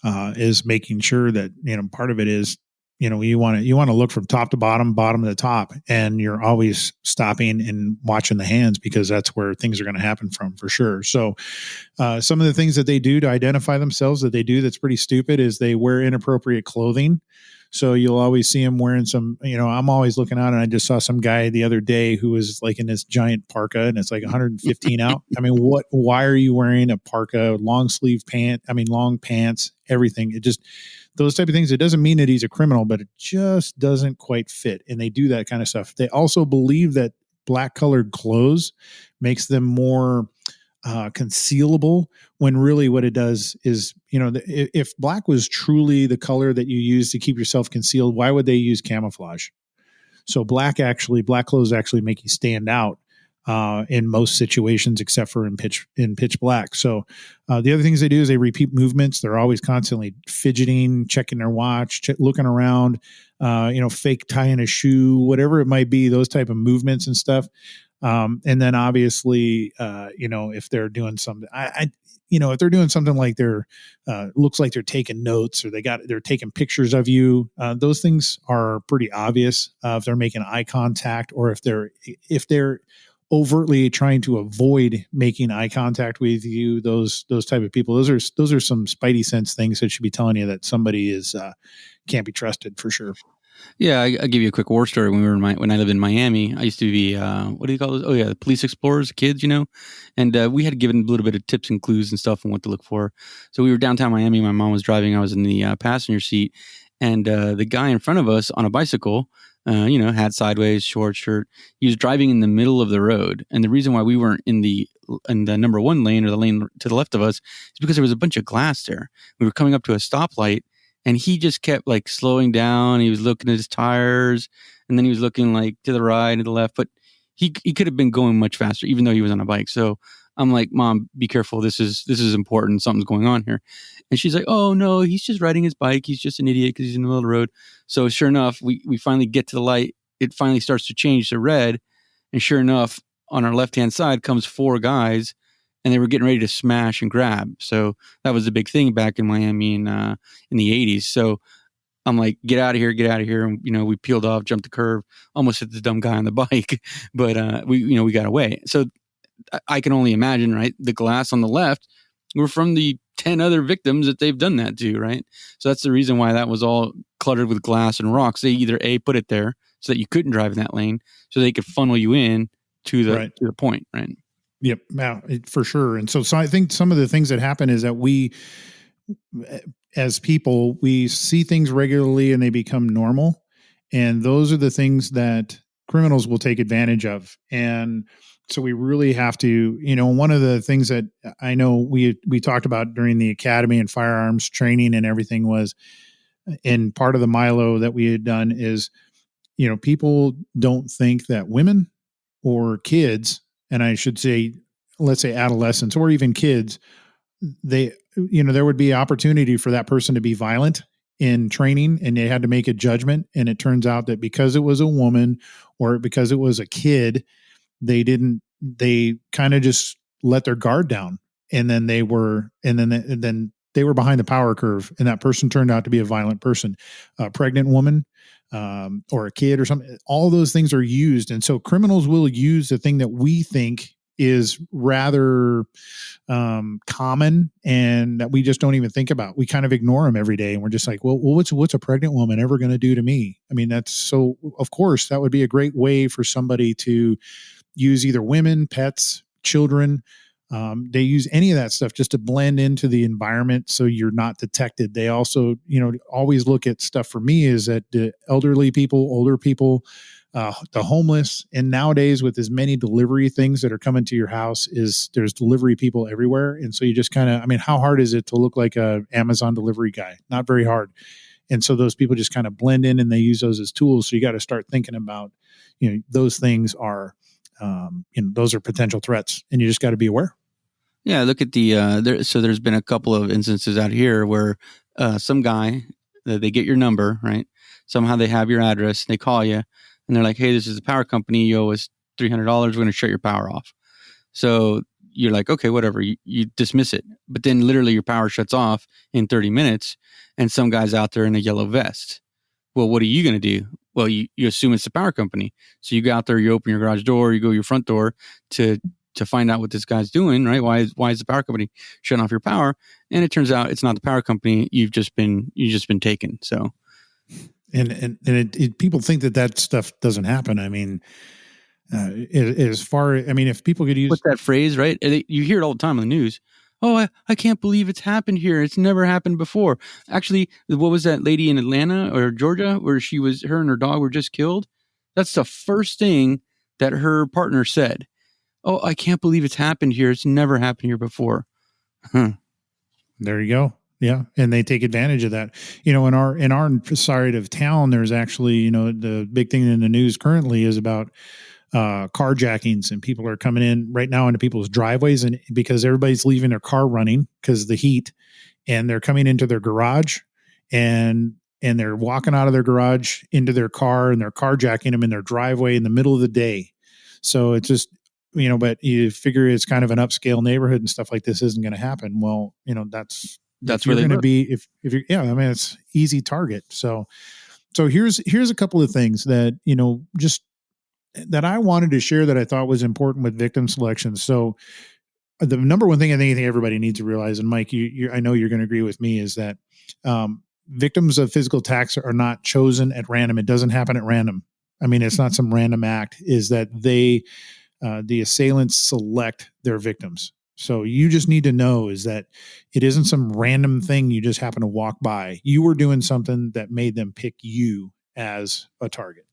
is making sure that part of it is you want to look from top to bottom to top, and you're always stopping and watching the hands because that's where things are going to happen from, for sure. So some of the things that they do to identify themselves that's pretty stupid is they wear inappropriate clothing. So you'll always see him wearing some, I'm always looking out, and I just saw some guy the other day who was like in this giant parka and it's like 115 out. I mean, why are you wearing a parka, long pants, everything? It just, those type of things. It doesn't mean that he's a criminal, but it just doesn't quite fit. And they do that kind of stuff. They also believe that black colored clothes makes them more concealable, when really what it does is, if black was truly the color that you use to keep yourself concealed, why would they use camouflage? So black clothes actually make you stand out in most situations, except for in pitch black. So the other things they do is they repeat movements. They're always constantly fidgeting, checking their watch, looking around, fake tying a shoe, whatever it might be, those type of movements and stuff. And then obviously, if they're doing something, if they're doing something like they're looks like they're taking notes or they're taking pictures of you, those things are pretty obvious. If they're making eye contact, or if they're overtly trying to avoid making eye contact with you, those type of people, those are some spidey sense things that should be telling you that somebody is can't be trusted, for sure.
Yeah, I'll give you a quick war story. When I lived in Miami, I used to be, what do you call those? Oh yeah, the police explorers, kids, and we had given a little bit of tips and clues and stuff on what to look for. So we were downtown Miami. My mom was driving. I was in the passenger seat, and the guy in front of us on a bicycle, hat sideways, short shirt. He was driving in the middle of the road, and the reason why we weren't in the number one lane or the lane to the left of us is because there was a bunch of glass there. We were coming up to a stoplight. And he just kept like slowing down. He was looking at his tires, and then he was looking like to the right and to the left. But he could have been going much faster, even though he was on a bike. So I'm like, Mom, be careful. This is important. Something's going on here. And she's like, oh no, he's just riding his bike. He's just an idiot because he's in the middle of the road. So sure enough, we finally get to the light. It finally starts to change to red, and sure enough, on our left hand side comes 4 guys. And they were getting ready to smash and grab. So that was the big thing back in Miami in the 80s. So I'm like, get out of here, get out of here. And, we peeled off, jumped the curb, almost hit the dumb guy on the bike, but we got away. So I can only imagine, right? The glass on the left were from the 10 other victims that they've done that to, right? So that's the reason why that was all cluttered with glass and rocks. They either put it there so that you couldn't drive in that lane, so they could funnel you in to the point, right?
Yep, yeah, for sure. And so I think some of the things that happen is that we, as people, we see things regularly and they become normal, and those are the things that criminals will take advantage of. And so we really have to, one of the things that I know we talked about during the academy and firearms training and everything was, and part of the Milo that we had done is, people don't think that women or kids, and I should say, let's say adolescents or even kids, there would be opportunity for that person to be violent in training, and they had to make a judgment. And it turns out that because it was a woman or because it was a kid, they kind of just let their guard down. And then they were behind the power curve, and that person turned out to be a violent person, a pregnant woman, or a kid or something. All those things are used. And so criminals will use the thing that we think is rather common and that we just don't even think about. We kind of ignore them every day, and we're just like, well, what's a pregnant woman ever going to do to me? I mean, of course, that would be a great way for somebody to use either women, pets, children. They use any of that stuff just to blend into the environment so you're not detected. They also, always look at stuff. For me, is that the elderly people, older people, the homeless, and nowadays with as many delivery things that are coming to your house, there's delivery people everywhere. And so you just kind of, how hard is it to look like a Amazon delivery guy? Not very hard. And so those people just kind of blend in and they use those as tools. So you got to start thinking about, those things are, those are potential threats, and you just got to be aware.
Yeah, look at there's been a couple of instances out here where some guy, they get your number, right? Somehow they have your address, they call you, and they're like, hey, this is the power company, you owe us $300, we're going to shut your power off. So you're like, okay, whatever, you dismiss it. But then literally your power shuts off in 30 minutes, and some guy's out there in a yellow vest. Well, what are you going to do? Well, you assume it's the power company. So you go out there, you open your garage door, you go your front door to find out what this guy's doing, right? Why is the power company shutting off your power? And it turns out it's not the power company. You've just been taken. So,
and people think that stuff doesn't happen. I mean, if people could use
what's that phrase, right? You hear it all the time on the news. Oh, I can't believe it's happened here. It's never happened before. Actually, what was that lady in Atlanta or Georgia where her and her dog were just killed? That's the first thing that her partner said. Oh, I can't believe it's happened here. It's never happened here before.
Huh. There you go. Yeah. And they take advantage of that. In our side of town, there's actually, the big thing in the news currently is about carjackings, and people are coming in right now into people's driveways, and because everybody's leaving their car running because of the heat, and they're coming into their garage, and they're walking out of their garage into their car, and they're carjacking them in their driveway in the middle of the day. So it's just, but you figure it's kind of an upscale neighborhood and stuff like this isn't going to happen. Well, that's where they're going to be. If you're, it's easy target. So here's a couple of things that, just that I wanted to share that I thought was important with victim selection. So the number one thing I think everybody needs to realize, and Mike, I know you're going to agree with me, is that victims of physical attacks are not chosen at random. It doesn't happen at random. It's not some random act. Is that the assailants select their victims. So you just need to know is that it isn't some random thing you just happen to walk by. You were doing something that made them pick you as a target.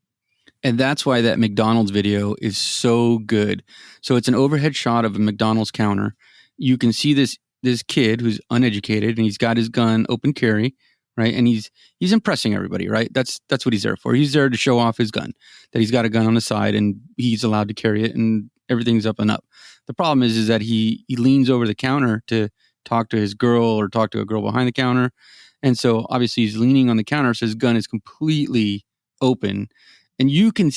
And that's why that McDonald's video is so good. So it's an overhead shot of a McDonald's counter. You can see this kid who's uneducated, and he's got his gun open carry, right? And he's impressing everybody, right? That's what he's there for. He's there to show off his gun, that he's got a gun on the side and he's allowed to carry it, and everything's up and up. The problem is that he leans over the counter to talk to his girl or talk to a girl behind the counter. And so obviously he's leaning on the counter, so his gun is completely open. And you can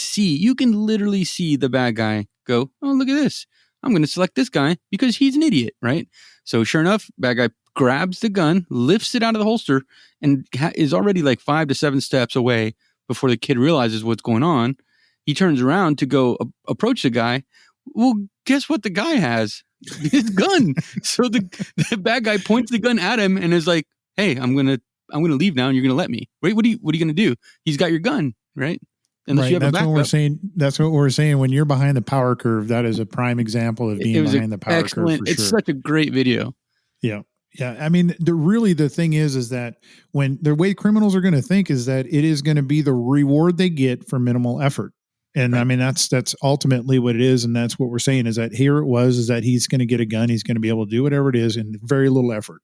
literally see the bad guy go, oh, look at this. I'm going to select this guy because he's an idiot, right? So sure enough, bad guy grabs the gun, lifts it out of the holster, and is already like 5 to 7 steps away before the kid realizes what's going on. He turns around to go approach the guy. Well, guess what the guy has? His gun. So the bad guy points the gun at him and is like, "Hey, I'm gonna leave now, and you're gonna let me. Wait, what are you gonna do? He's got your gun, right? Unless you have
That's
a backup."
what we're saying. That's what we're saying. When you're behind the power curve, that is a prime example of being behind the power
excellent.
curve. For
It's
sure.
such a great video.
Yeah. Yeah. I mean, the thing is that when the way criminals are going to think is that it is going to be the reward they get for minimal effort. And I mean, that's ultimately what it is. And that's what we're saying is that here it was, is that he's going to get a gun. He's going to be able to do whatever it is in very little effort.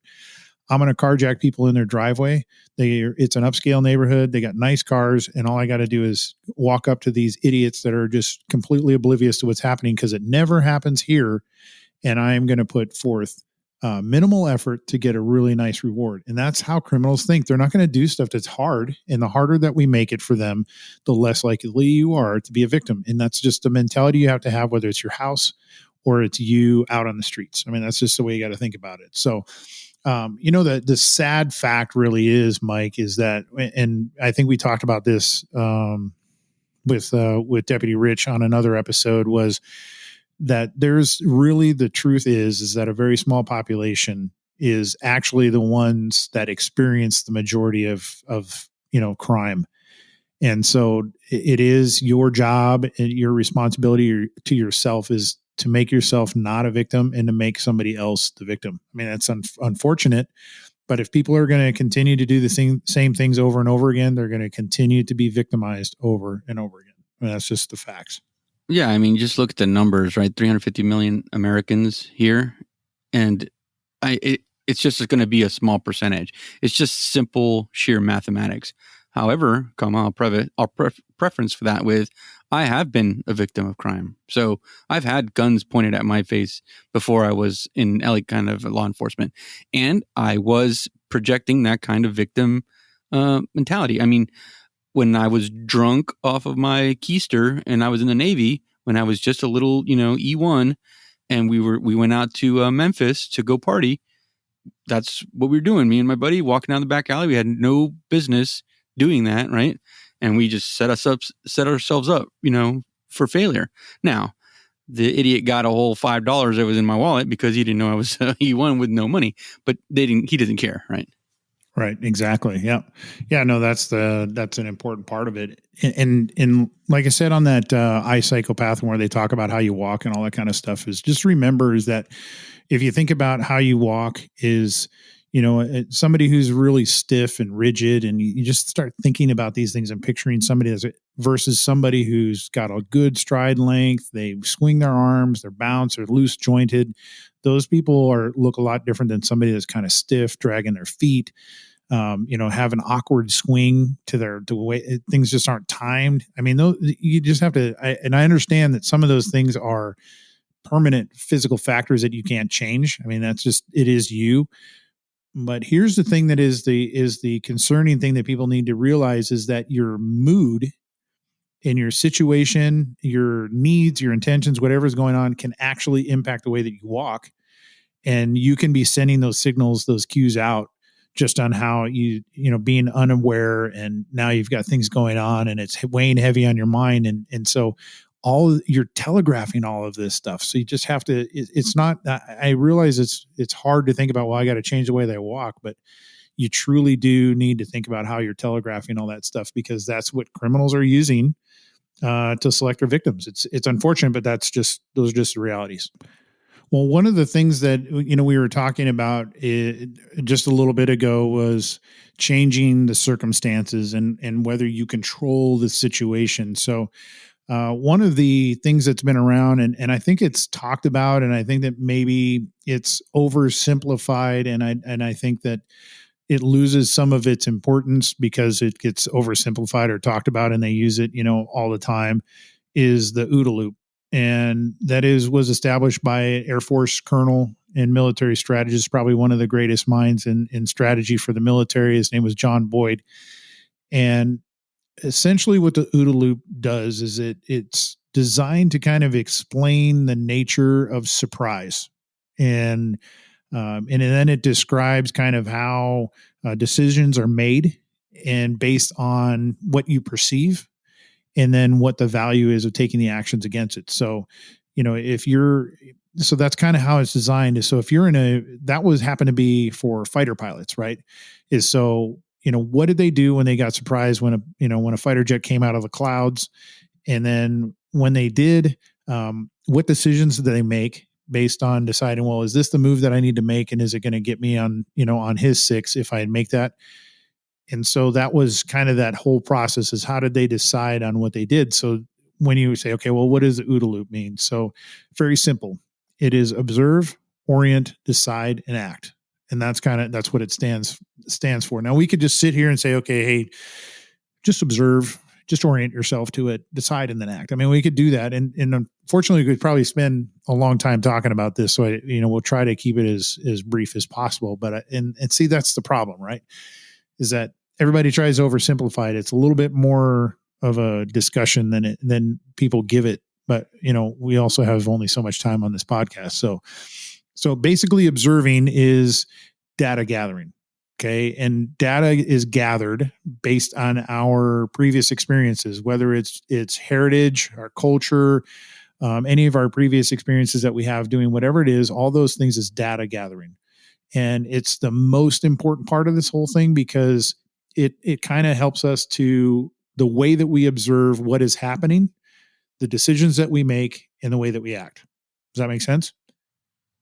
I'm going to carjack people in their driveway. It's an upscale neighborhood. They got nice cars. And all I got to do is walk up to these idiots that are just completely oblivious to what's happening, because it never happens here. And I am going to put forth minimal effort to get a really nice reward. And that's how criminals think. They're not going to do stuff that's hard. And the harder that we make it for them, the less likely you are to be a victim. And that's just the mentality you have to have, whether it's your house or it's you out on the streets. I mean, that's just the way you got to think about it. So, the sad fact really is, Mike, is that, and I think we talked about this with Deputy Rich on another episode, was that there's really, the truth is that a very small population is actually the ones that experience the majority of crime. And so it is your job and your responsibility to yourself is to make yourself not a victim and to make somebody else the victim. I mean, that's unfortunate, but if people are going to continue to do the same things over and over again, they're going to continue to be victimized over and over again. I mean, that's just the facts.
Yeah, I mean, just look at the numbers, right? 350 million Americans here, and it's just going to be a small percentage. It's just simple, sheer mathematics. However, I'll preference for that with, I have been a victim of crime. So I've had guns pointed at my face before I was in any kind of law enforcement, and I was projecting that kind of victim mentality. I mean, when I was drunk off of my keister and I was in the Navy, when I was just a little, E1, and we went out to Memphis to go party, that's what we were doing. Me and my buddy walking down the back alley. We had no business doing that, right? And we just set ourselves up, for failure. Now, the idiot got a whole $5 that was in my wallet because he didn't know I was E1 with no money, but he doesn't care, right?
Right. Exactly. Yeah. Yeah. No, that's an important part of it. And like I said, on that iPsychopath, where they talk about how you walk and all that kind of stuff, is just remember is that if you think about how you walk is, somebody who's really stiff and rigid, and you just start thinking about these things and picturing somebody versus somebody who's got a good stride length, they swing their arms, they're bounced, they're loose jointed. Those people look a lot different than somebody that's kind of stiff, dragging their feet. Have an awkward swing to the way things just aren't timed. I mean, you just have to, and I understand that some of those things are permanent physical factors that you can't change. I mean, it is you. But here's the thing that is the concerning thing that people need to realize is that your mood and your situation, your needs, your intentions, whatever's going on can actually impact the way that you walk. And you can be sending those signals, those cues out just on how being unaware, and now you've got things going on and it's weighing heavy on your mind. And so you're telegraphing all of this stuff. So you just have to, it's not, I realize it's hard to think about, well, I got to change the way that I walk, but you truly do need to think about how you're telegraphing all that stuff, because that's what criminals are using to select their victims. It's unfortunate, but those are just the realities. Well, one of the things that, we were talking about just a little bit ago was changing the circumstances and whether you control the situation. So one of the things that's been around, and I think it's talked about, and I think that maybe it's oversimplified, and I think that it loses some of its importance because it gets oversimplified or talked about, and they use it, all the time, is the OODA loop. And that was established by an Air Force colonel and military strategist, probably one of the greatest minds in strategy for the military. His name was John Boyd. And essentially what the OODA loop does is it's designed to kind of explain the nature of surprise. And And then it describes kind of how decisions are made and based on what you perceive, and then what the value is of taking the actions against it. So, if you're, so that's kind of how it's designed. So if you're that was happened to be for fighter pilots, right? Is so, what did they do when they got surprised when a fighter jet came out of the clouds? And then when they did, what decisions did they make based on deciding, well, is this the move that I need to make? And is it going to get me on his six if I make that? And so that was kind of that whole process, is how did they decide on what they did? So when you say, okay, well, what does the OODA loop mean? So very simple. It is observe, orient, decide, and act. And that's what it stands for. Now we could just sit here and say, okay, hey, just observe, just orient yourself to it, decide, and then act. I mean, we could do that. And unfortunately, we could probably spend a long time talking about this. So we'll try to keep it as brief as possible. But and see, that's the problem, right? Is that everybody tries to oversimplify it. It's a little bit more of a discussion than people give it. But we also have only so much time on this podcast. So basically, observing is data gathering. Okay. And data is gathered based on our previous experiences, whether it's heritage, our culture, any of our previous experiences that we have doing whatever it is. All those things is data gathering. And it's the most important part of this whole thing, because it kind of helps us to the way that we observe what is happening, the decisions that we make, and the way that we act. Does that make sense?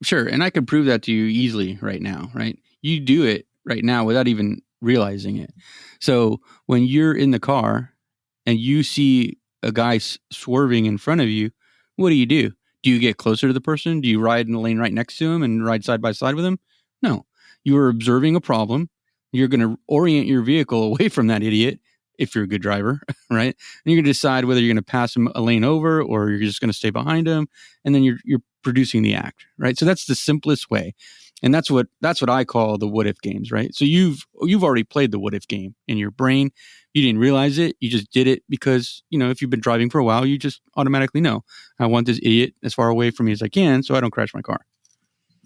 Sure. And I could prove that to you easily right now, right? You do it right now without even realizing it. So when you're in the car and you see a guy swerving in front of you, what do? Do you get closer to the person? Do you ride in the lane right next to him and ride side by side with him? No. You are observing a problem. You're going to orient your vehicle away from that idiot if you're a good driver, right? And you're going to decide whether you're going to pass him a lane over or you're just going to stay behind him. And then you're producing the act, right? So that's the simplest way. And that's what I call the what if games, right? So you've already played the what if game in your brain. You didn't realize it. You just did it because, if you've been driving for a while, you just automatically know, I want this idiot as far away from me as I can so I don't crash my car.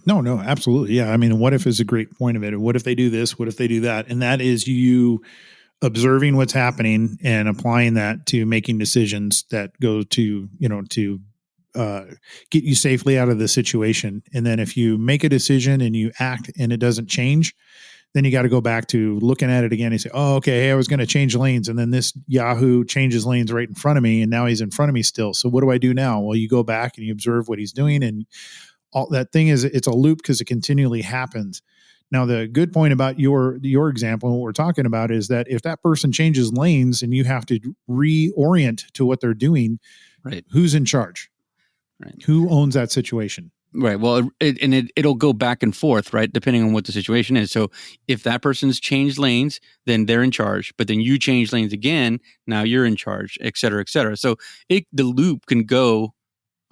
No, absolutely. Yeah. I mean, what if is a great point of it. What if they do this? What if they do that? And that is you observing what's happening and applying that to making decisions that go to get you safely out of the situation. And then if you make a decision and you act and it doesn't change, then you got to go back to looking at it again and say, oh, okay, hey, I was going to change lanes. And then this Yahoo changes lanes right in front of me. And now he's in front of me still. So what do I do now? Well, you go back and you observe what he's doing. And all that thing is, it's a loop because it continually happens. Now, the good point about your example and what we're talking about is that if that person changes lanes and you have to reorient to what they're doing,
right?
Who's in charge?
Right.
Who owns that situation?
Right. Well, it'll go back and forth, right? Depending on what the situation is. So if that person's changed lanes, then they're in charge. But then you change lanes again, now you're in charge, et cetera, et cetera. So the loop can go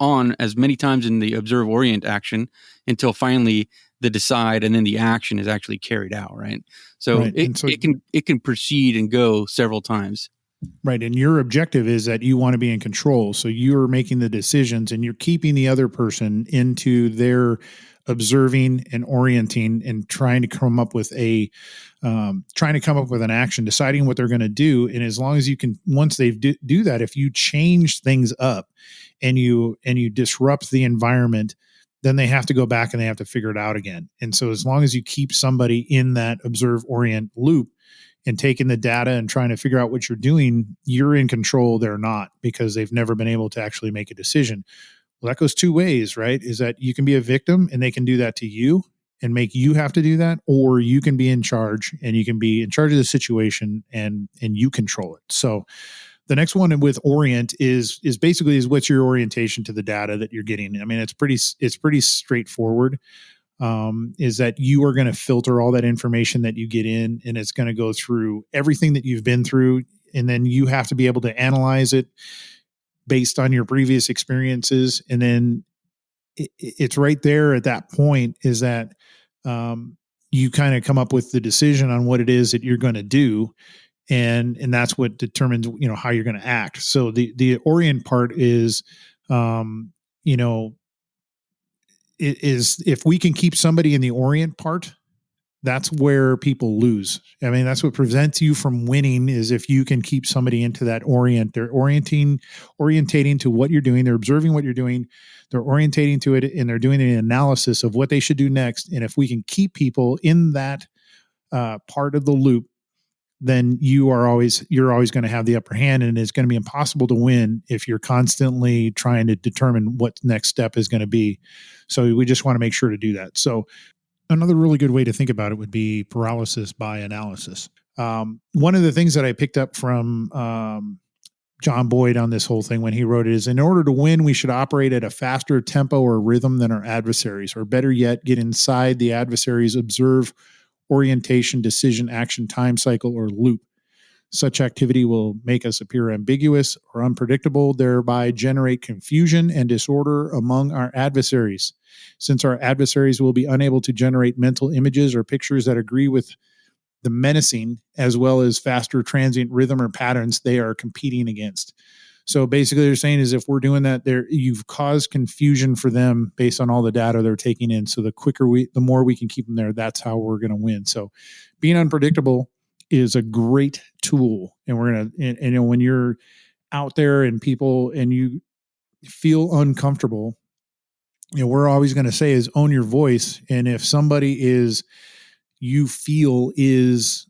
on as many times in the observe orient action until finally the decide and then the action is actually carried out, right? So, right. It can proceed and go several times.
Right. And your objective is that you want to be in control. So you're making the decisions and you're keeping the other person into their observing and orienting and trying to come up with an action, deciding what they're going to do. And as long as you can, once they do that, if you change things up and you disrupt the environment, then they have to go back and they have to figure it out again. And so as long as you keep somebody in that observe orient loop, and taking the data and trying to figure out what you're doing, you're in control. They're not, because they've never been able to actually make a decision. Well, that goes two ways, right? Is that you can be a victim and they can do that to you and make you have to do that, or you can be in charge and you can be in charge of the situation and you control it. So the next one with orient is basically what's your orientation to the data that you're getting. I mean, it's pretty straightforward. Is that you are going to filter all that information that you get in, and it's going to go through everything that you've been through. And then you have to be able to analyze it based on your previous experiences. And then it's right there at that point is that you kind of come up with the decision on what it is that you're going to do. And that's what determines, how you're going to act. So the orient part is, is if we can keep somebody in the orient part, that's where people lose. I mean, that's what prevents you from winning, is if you can keep somebody into that orient. They're orientating to what you're doing. They're observing what you're doing. They're orientating to it, and they're doing an analysis of what they should do next. And if we can keep people in that part of the loop, then you're always going to have the upper hand, and it's going to be impossible to win if you're constantly trying to determine what next step is going to be. So we just want to make sure to do that. So another really good way to think about it would be paralysis by analysis. One of the things that I picked up from John Boyd on this whole thing when he wrote it is, in order to win, we should operate at a faster tempo or rhythm than our adversaries, or better yet, get inside the adversaries, observe orientation, decision, action, time cycle, or loop. Such activity will make us appear ambiguous or unpredictable, thereby generate confusion and disorder among our adversaries. Since our adversaries will be unable to generate mental images or pictures that agree with the menacing, as well as faster transient rhythm or patterns they are competing against. So basically they're saying is, if we're doing that, you've caused confusion for them based on all the data they're taking in. So the more we can keep them there, that's how we're going to win. So being unpredictable is a great tool. And we're going to, and when you're out there and people, and you feel uncomfortable, we're always going to say is own your voice. And if somebody you feel is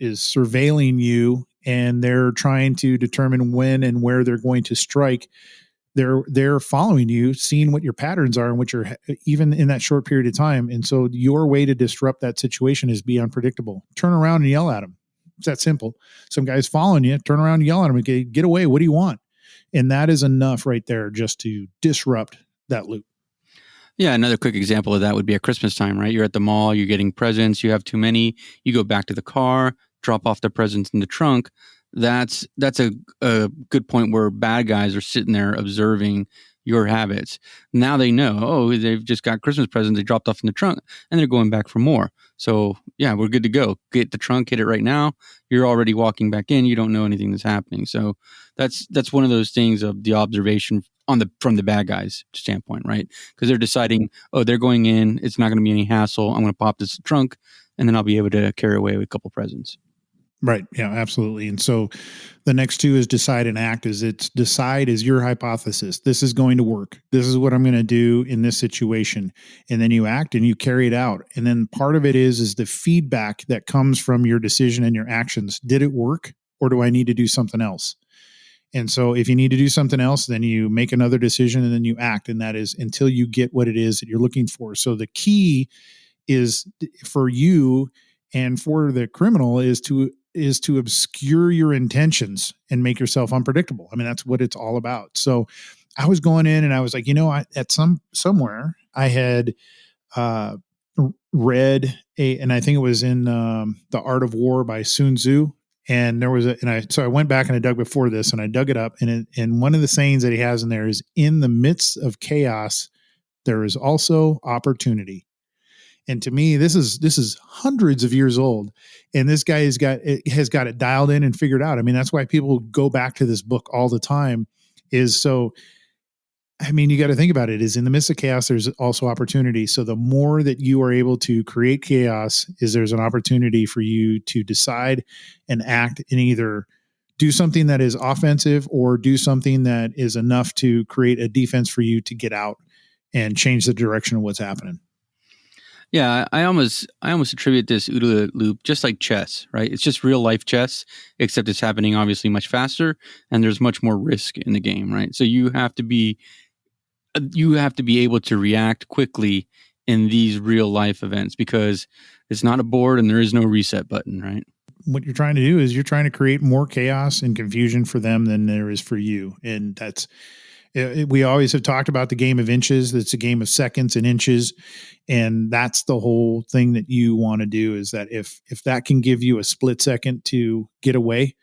surveilling you, and they're trying to determine when and where they're going to strike, they're following you, seeing what your patterns are and what you're, even in that short period of time. And so your way to disrupt that situation is be unpredictable. Turn around and yell at them. It's that simple. Some guy's following you, turn around and yell at them. Okay, get away. What do you want? And that is enough right there just to disrupt that loop.
Yeah, another quick example of that would be at Christmas time, right? You're at the mall, you're getting presents, you have too many, you go back to the car, drop off the presents in the trunk. That's a good point where bad guys are sitting there observing your habits. Now they know, oh, they've just got Christmas presents they dropped off in the trunk, and they're going back for more. So yeah, we're good to go. Get the trunk, hit it right now. You're already walking back in. You don't know anything that's happening. So that's one of those things of the observation from the bad guys standpoint, right? Because they're deciding, oh, they're going in. It's not going to be any hassle. I'm going to pop this trunk, and then I'll be able to carry away with a couple presents.
Right. Yeah, absolutely. And so the next two is decide and act. Decide is your hypothesis. This is going to work. This is what I'm going to do in this situation. And then you act and you carry it out. And then part of it is the feedback that comes from your decision and your actions. Did it work, or do I need to do something else? And so if you need to do something else, then you make another decision and then you act. And that is until you get what it is that you're looking for. So the key is for you and for the criminal is to obscure your intentions and make yourself unpredictable. I mean, that's what it's all about. So I was going in and I was like, at somewhere I had read and I think it was in The Art of War by Sun Tzu. And there was so I went back and I dug before this and I dug it up. And one of the sayings that he has in there is, in the midst of chaos, there is also opportunity. And to me, this is hundreds of years old, and this guy has got it dialed in and figured out. I mean, that's why people go back to this book all the time. I mean, you got to think about it. Is in the midst of chaos, there's also opportunity. So the more that you are able to create chaos, there's an opportunity for you to decide and act and either do something that is offensive or do something that is enough to create a defense for you to get out and change the direction of what's happening.
Yeah, I almost attribute this OODA loop just like chess, right? It's just real life chess, except it's happening obviously much faster, and there's much more risk in the game, right? So you have to be able to react quickly in these real life events because it's not a board and there is no reset button, right?
What you're trying to do is you're trying to create more chaos and confusion for them than there is for you, and that's. We always have talked about the game of inches. It's a game of seconds and inches. And that's the whole thing that you want to do, is that if that can give you a split second to get away,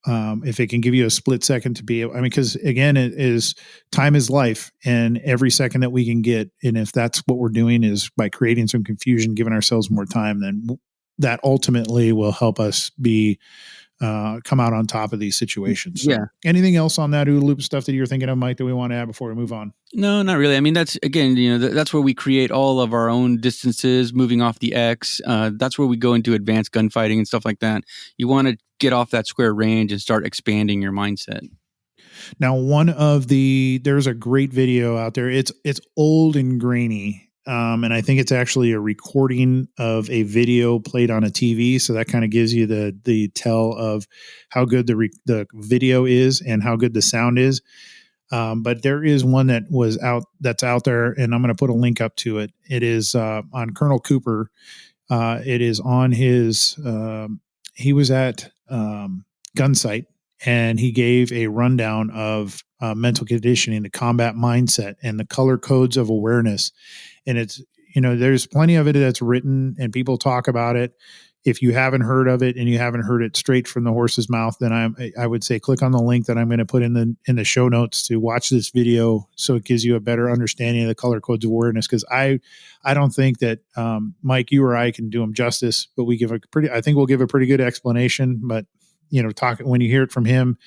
if it can give you a split second to be able, because again, time is life, and every second that we can get. And if that's what we're doing is by creating some confusion, giving ourselves more time, then that ultimately will help us be come out on top of these situations. So,
Yeah.
anything else on that OODA loop stuff that you're thinking of, Mike, that we want to add before we move on?
No, not really. I mean, that's again, that's where we create all of our own distances, moving off the X. That's where we go into advanced gunfighting and stuff like that. You want to get off that square range and start expanding your mindset.
Now, there's a great video out there. It's old and grainy. And I think it's actually a recording of a video played on a TV. So that kind of gives you the tell of how good the video is and how good the sound is. But there is one that's out there, and I'm going to put a link up to it. It is on Colonel Cooper. It is on his. He was at Gunsight, and he gave a rundown of mental conditioning, the combat mindset, and the color codes of awareness. And it's, there's plenty of it that's written and people talk about it. If you haven't heard of it and you haven't heard it straight from the horse's mouth, then I would say click on the link that I'm going to put in the show notes to watch this video, so it gives you a better understanding of the color codes of awareness. Because I don't think that Mike, you or I can do them justice, but I think we'll give a pretty good explanation. But when you hear it from him,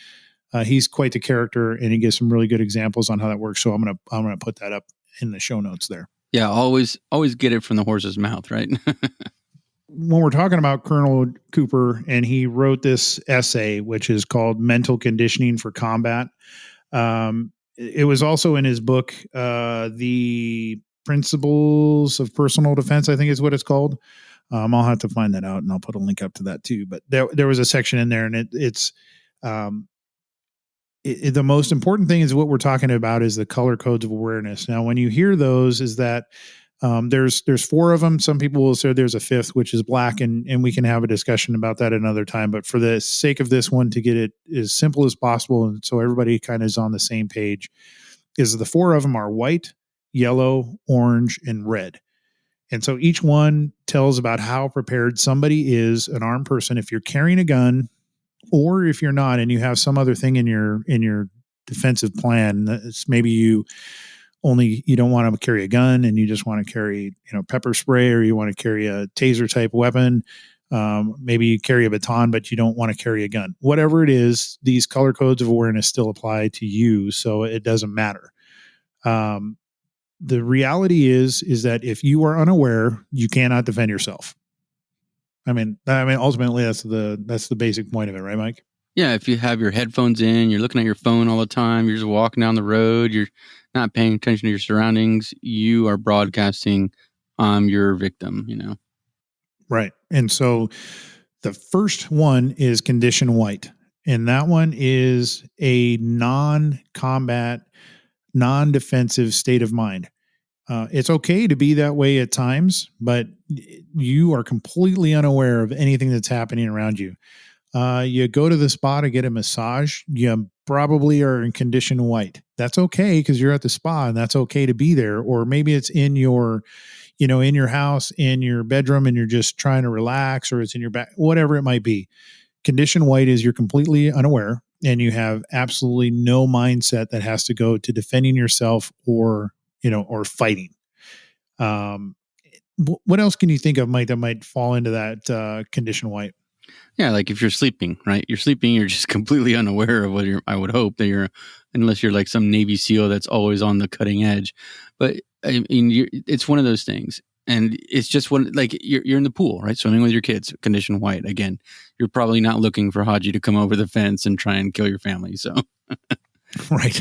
he's quite the character, and he gives some really good examples on how that works. So I'm gonna put that up in the show notes there.
Yeah, always get it from the horse's mouth, right?
When we're talking about Colonel Cooper, and he wrote this essay, which is called Mental Conditioning for Combat. It was also in his book, The Principles of Personal Defense, I think is what it's called. I'll have to find that out, and I'll put a link up to that too. But there was a section in there, and it's the most important thing is what we're talking about is the color codes of awareness. Now, when you hear those, is that there's 4 of them. Some people will say there's a 5th, which is black, and we can have a discussion about that another time. But for the sake of this one, to get it as simple as possible, and so everybody kind of is on the same page, is the 4 of them are white, yellow, orange, and red. And so each one tells about how prepared somebody is, an armed person, if you're carrying a gun, or if you're not, and you have some other thing in your defensive plan. It's maybe you don't want to carry a gun, and you just want to carry pepper spray, or you want to carry a taser type weapon. Maybe you carry a baton, but you don't want to carry a gun. Whatever it is, these color codes of awareness still apply to you, so it doesn't matter. The reality is that if you are unaware, you cannot defend yourself. I mean, ultimately, that's the basic point of it, right, Mike?
Yeah, if you have your headphones in, you're looking at your phone all the time, you're just walking down the road, you're not paying attention to your surroundings, you are broadcasting, I'm your victim,
Right. And so the first one is condition white, and that one is a non-combat, non-defensive state of mind. It's okay to be that way at times, but you are completely unaware of anything that's happening around you. You go to the spa to get a massage, you probably are in condition white. That's okay, because you're at the spa, and that's okay to be there. Or maybe it's in your house, in your bedroom, and you're just trying to relax, or it's in your back, whatever it might be. Condition white is you're completely unaware, and you have absolutely no mindset that has to go to defending yourself or fighting. What else can you think of, Mike, that might fall into that condition white?
Yeah, like if you're sleeping, right? You're sleeping, you're just completely unaware of what I would hope that unless you're like some Navy SEAL that's always on the cutting edge. But I mean, it's one of those things. And it's just you're in the pool, right? Swimming with your kids, condition white. Again, you're probably not looking for Haji to come over the fence and try and kill your family. So,
right.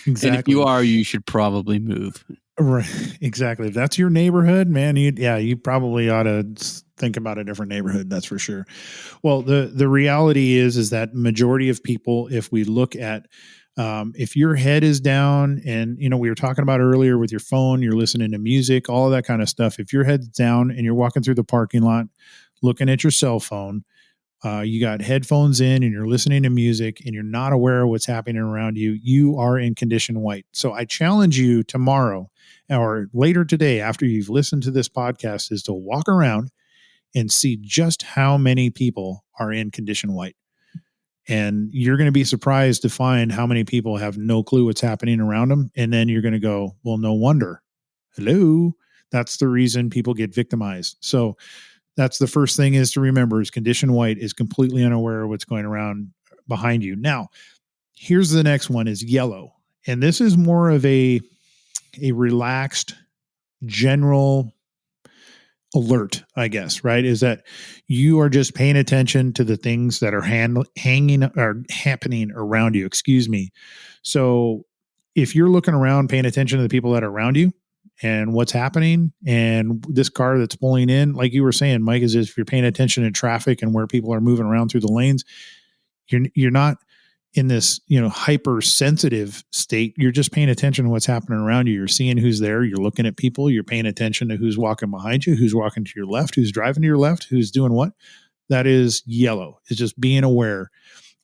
Exactly.
And if you are, you should probably move.
Right. Exactly. If that's your neighborhood, man, you probably ought to think about a different neighborhood. That's for sure. Well, the reality is that majority of people, if we look at, if your head is down, and, we were talking about earlier with your phone, you're listening to music, all of that kind of stuff. If your head's down and you're walking through the parking lot, looking at your cell phone, you got headphones in and you're listening to music, and you're not aware of what's happening around you, you are in condition white. So I challenge you tomorrow or later today, after you've listened to this podcast, is to walk around and see just how many people are in condition white. And you're going to be surprised to find how many people have no clue what's happening around them. And then you're going to go, well, no wonder. Hello. That's the reason people get victimized. So That's the first thing is to remember is condition white is completely unaware of what's going around behind you. Now, here's the next one is yellow. And this is more of a relaxed general alert, I guess, right? Is that you are just paying attention to the things that are hanging or happening around you. Excuse me. So if you're looking around, paying attention to the people that are around you and what's happening, and this car that's pulling in, like you were saying, Mike, is if you're paying attention to traffic and where people are moving around through the lanes, you're not in this, hypersensitive state. You're just paying attention to what's happening around you. You're seeing who's there. You're looking at people. You're paying attention to who's walking behind you, who's walking to your left, who's driving to your left, who's doing what. That is yellow. It's just being aware.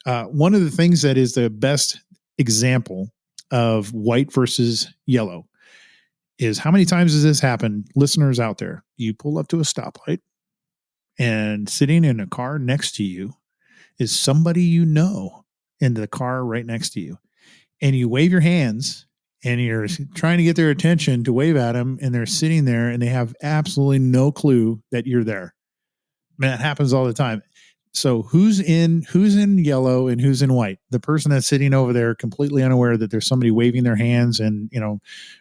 One of the things that is the best example of white versus yellow is how many times has this happened, listeners out there? You pull up to a stoplight and sitting in a car next to you is somebody you know in the car right next to you. And you wave your hands and you're trying to get their attention to wave at them. And they're sitting there and they have absolutely no clue that you're there. Man, that happens all the time. So who's in yellow and who's in white? The person that's sitting over there completely unaware that there's somebody waving their hands and,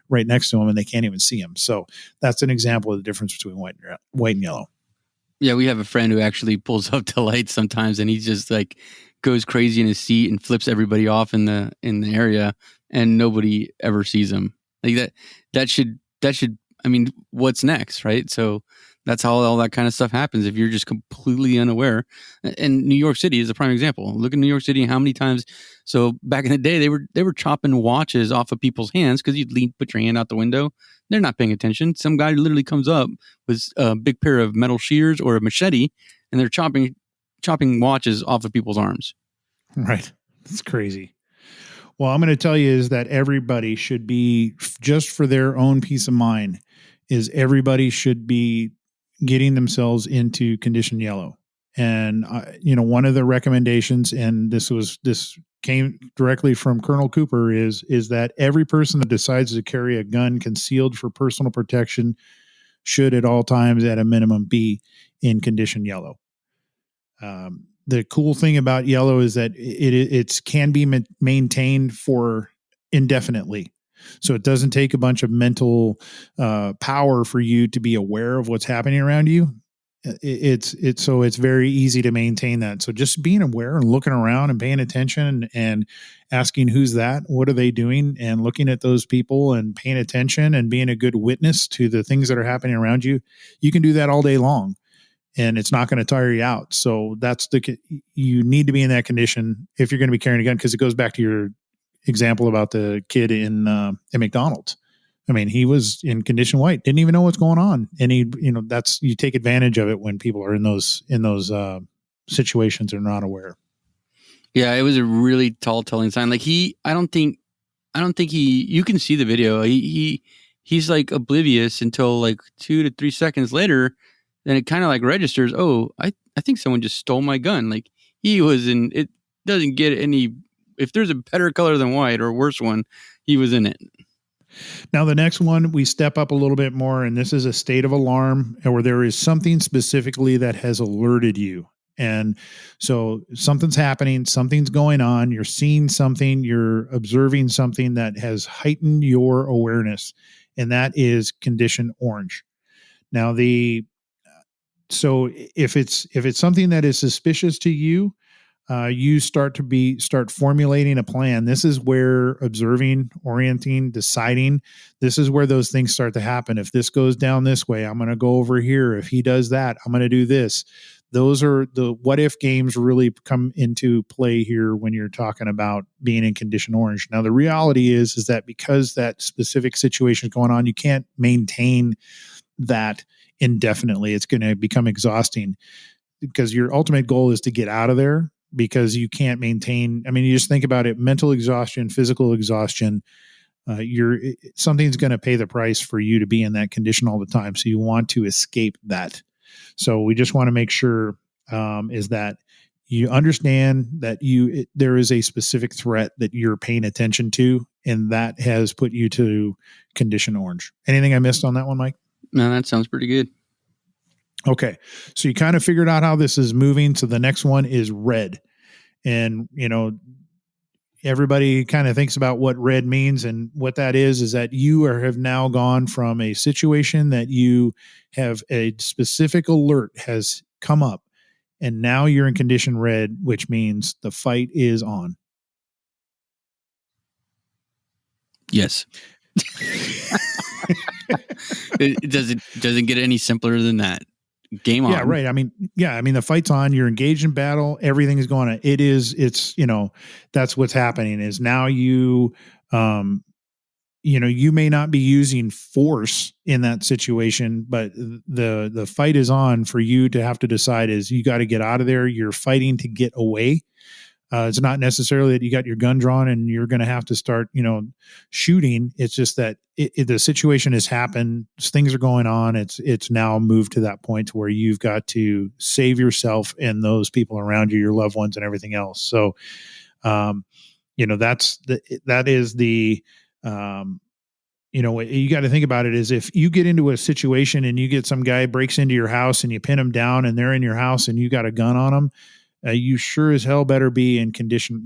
right next to them and they can't even see them. So that's an example of the difference between white and yellow.
Yeah, we have a friend who actually pulls up to lights sometimes, and he just like goes crazy in his seat and flips everybody off in the area, and nobody ever sees him. Like that should. I mean, what's next, right? So that's how all that kind of stuff happens if you're just completely unaware. And New York City is a prime example. Look at New York City and how many times. So back in the day, they were chopping watches off of people's hands because you'd put your hand out the window. They're not paying attention. Some guy literally comes up with a big pair of metal shears or a machete, and they're chopping watches off of people's arms.
Right. That's crazy. Well, I'm going to tell you is that everybody should be, just for their own peace of mind, is everybody should be getting themselves into condition yellow. And, one of the recommendations, and this came directly from Colonel Cooper, is that every person that decides to carry a gun concealed for personal protection should at all times at a minimum be in condition yellow. The cool thing about yellow is that it can be maintained for indefinitely. So it doesn't take a bunch of mental power for you to be aware of what's happening around you. It's very easy to maintain that. So just being aware and looking around and paying attention and asking who's that, what are they doing, and looking at those people and paying attention and being a good witness to the things that are happening around you. You can do that all day long, and it's not going to tire you out. So you need to be in that condition if you're going to be carrying a gun, because it goes back to your example about the kid in McDonald's. I mean, he was in condition white, didn't even know what's going on. And you take advantage of it when people are in those situations they're not aware.
Yeah, it was a really tall telling sign. Like I don't think you can see the video. He's like oblivious until like 2 to 3 seconds later. Then it kind of like registers. Oh, I think someone just stole my gun. Like he was in, it doesn't get any, if there's a better color than white or a worse one, he was in it.
Now, the next one, we step up a little bit more, and this is a state of alarm where there is something specifically that has alerted you. And so something's happening, something's going on, you're seeing something, you're observing something that has heightened your awareness, and that is condition orange. Now, so if it's something that is suspicious to you, you start formulating a plan. This is where observing, orienting, deciding, this is where those things start to happen. If this goes down this way, I'm going to go over here. If he does that, I'm going to do this. Those are the what if games really come into play here when you're talking about being in condition orange. Now, the reality is that because that specific situation is going on, you can't maintain that indefinitely. It's going to become exhausting, because your ultimate goal is to get out of there, because you can't maintain. I mean, you just think about it, mental exhaustion, physical exhaustion, something's going to pay the price for you to be in that condition all the time. So you want to escape that. So we just want to make sure is that you understand that there is a specific threat that you're paying attention to, and that has put you to condition orange. Anything I missed on that one, Mike?
No, that sounds pretty good.
Okay. So you kind of figured out how this is moving. So the next one is red. And, everybody kind of thinks about what red means, and what that is that have now gone from a situation that you have a specific alert has come up, and now you're in condition red, which means the fight is on.
Yes. It doesn't get any simpler than that. Game on.
Yeah, right. I mean, the fight's on. You're engaged in battle. Everything is going on. It's that's what's happening. Is now you you may not be using force in that situation, but the fight is on for you to have to decide is you got to get out of there. You're fighting to get away. It's not necessarily that you got your gun drawn and you're going to have to start, shooting. It's just that the situation has happened. Things are going on. It's now moved to that point to where you've got to save yourself and those people around you, your loved ones, and everything else. So, that is the, you got to think about it is if you get into a situation and you get some guy breaks into your house and you pin him down and they're in your house and you got a gun on them, you sure as hell better be in condition.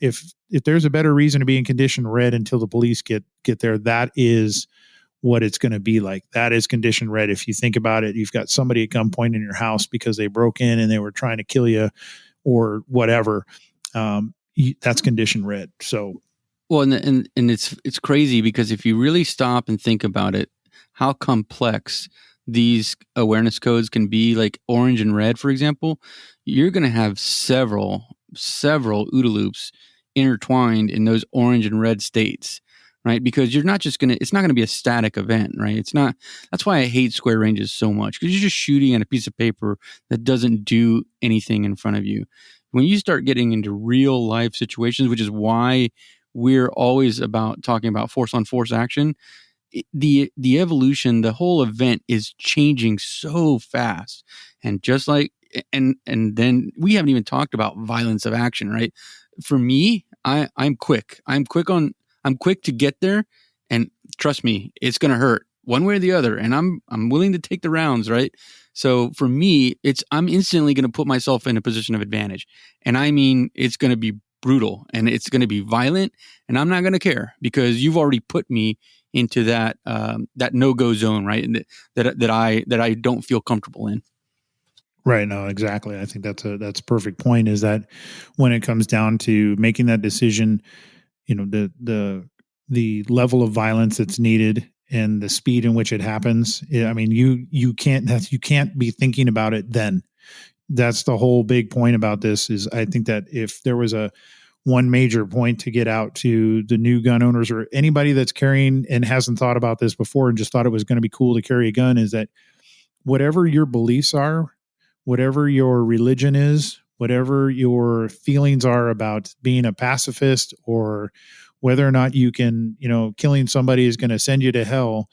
If there's a better reason to be in condition red until the police get there, that is what it's going to be like. That is condition red. If you think about it, you've got somebody at gunpoint in your house because they broke in and they were trying to kill you or whatever. That's condition red. So,
well, and it's crazy because if you really stop and think about it, how complex these awareness codes can be, like orange and red, for example, you're going to have several OODA loops intertwined in those orange and red states, right? Because it's not going to be a static event, right? That's why I hate square ranges so much, because you're just shooting at a piece of paper that doesn't do anything in front of you. When you start getting into real life situations, which is why we're always about talking about force on force action, the evolution, the whole event is changing so fast. And just like, and then we haven't even talked about violence of action, right? For me, I'm quick. I'm quick to get there, and trust me, it's going to hurt one way or the other. And I'm willing to take the rounds, right? So for me, I'm instantly going to put myself in a position of advantage. And I mean, it's going to be brutal and it's going to be violent, and I'm not going to care because you've already put me into that no-go zone, right? And that I don't feel comfortable in.
Right. No, exactly. I think that's a perfect point, is that when it comes down to making that decision, the level of violence that's needed and the speed in which it happens. I mean, you can't be thinking about it then. That's the whole big point about this. Is I think that if there was one major point to get out to the new gun owners or anybody that's carrying and hasn't thought about this before and just thought it was going to be cool to carry a gun, is that whatever your beliefs are, whatever your religion is, whatever your feelings are about being a pacifist, or whether or not you can, killing somebody is going to send you to hell,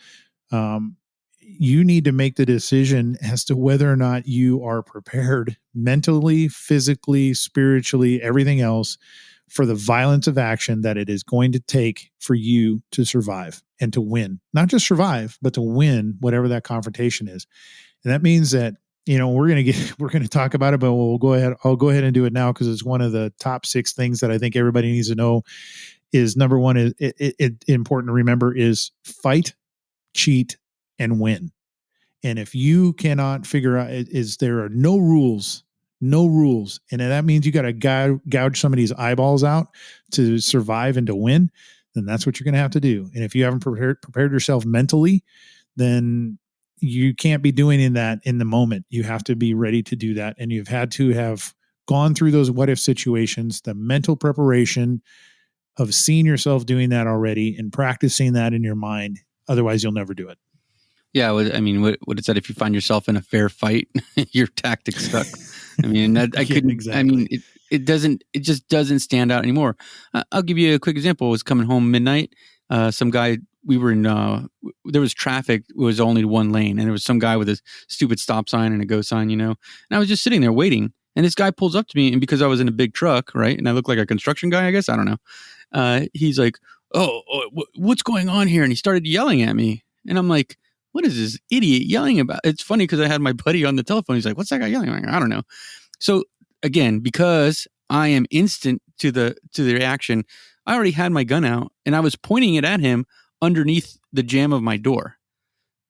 you need to make the decision as to whether or not you are prepared mentally, physically, spiritually, everything else, for the violence of action that it is going to take for you to survive and to win. Not just survive, but to win whatever that confrontation is. And that means that, we're going to talk about it, but I'll go ahead and do it now, because it's one of the top 6 things that I think everybody needs to know. Is number one, is it important to remember, is fight, cheat, and win. And if you cannot figure out, there are no rules, and that means you got to gouge somebody's eyeballs out to survive and to win, then that's what you're going to have to do. And if you haven't prepared yourself mentally, then you can't be doing that in the moment. You have to be ready to do that. And you've had to have gone through those what if situations, the mental preparation of seeing yourself doing that already and practicing that in your mind. Otherwise, you'll never do it.
Yeah, I mean, what it said, if you find yourself in a fair fight, your tactics suck. I mean, couldn't. Exactly. I mean, it just doesn't stand out anymore. I'll give you a quick example. I was coming home midnight. Some guy, we were in. There was traffic. It was only one lane, and there was some guy with a stupid stop sign and a go sign, And I was just sitting there waiting, and this guy pulls up to me, and because I was in a big truck, right, and I look like a construction guy, I guess, I don't know. He's like, "Oh, what's going on here?" And he started yelling at me, and I'm like, what is this idiot yelling about? It's funny because I had my buddy on the telephone. He's like, what's that guy yelling? I'm like, I don't know. So again, because I am instant to the reaction, I already had my gun out and I was pointing it at him underneath the jamb of my door.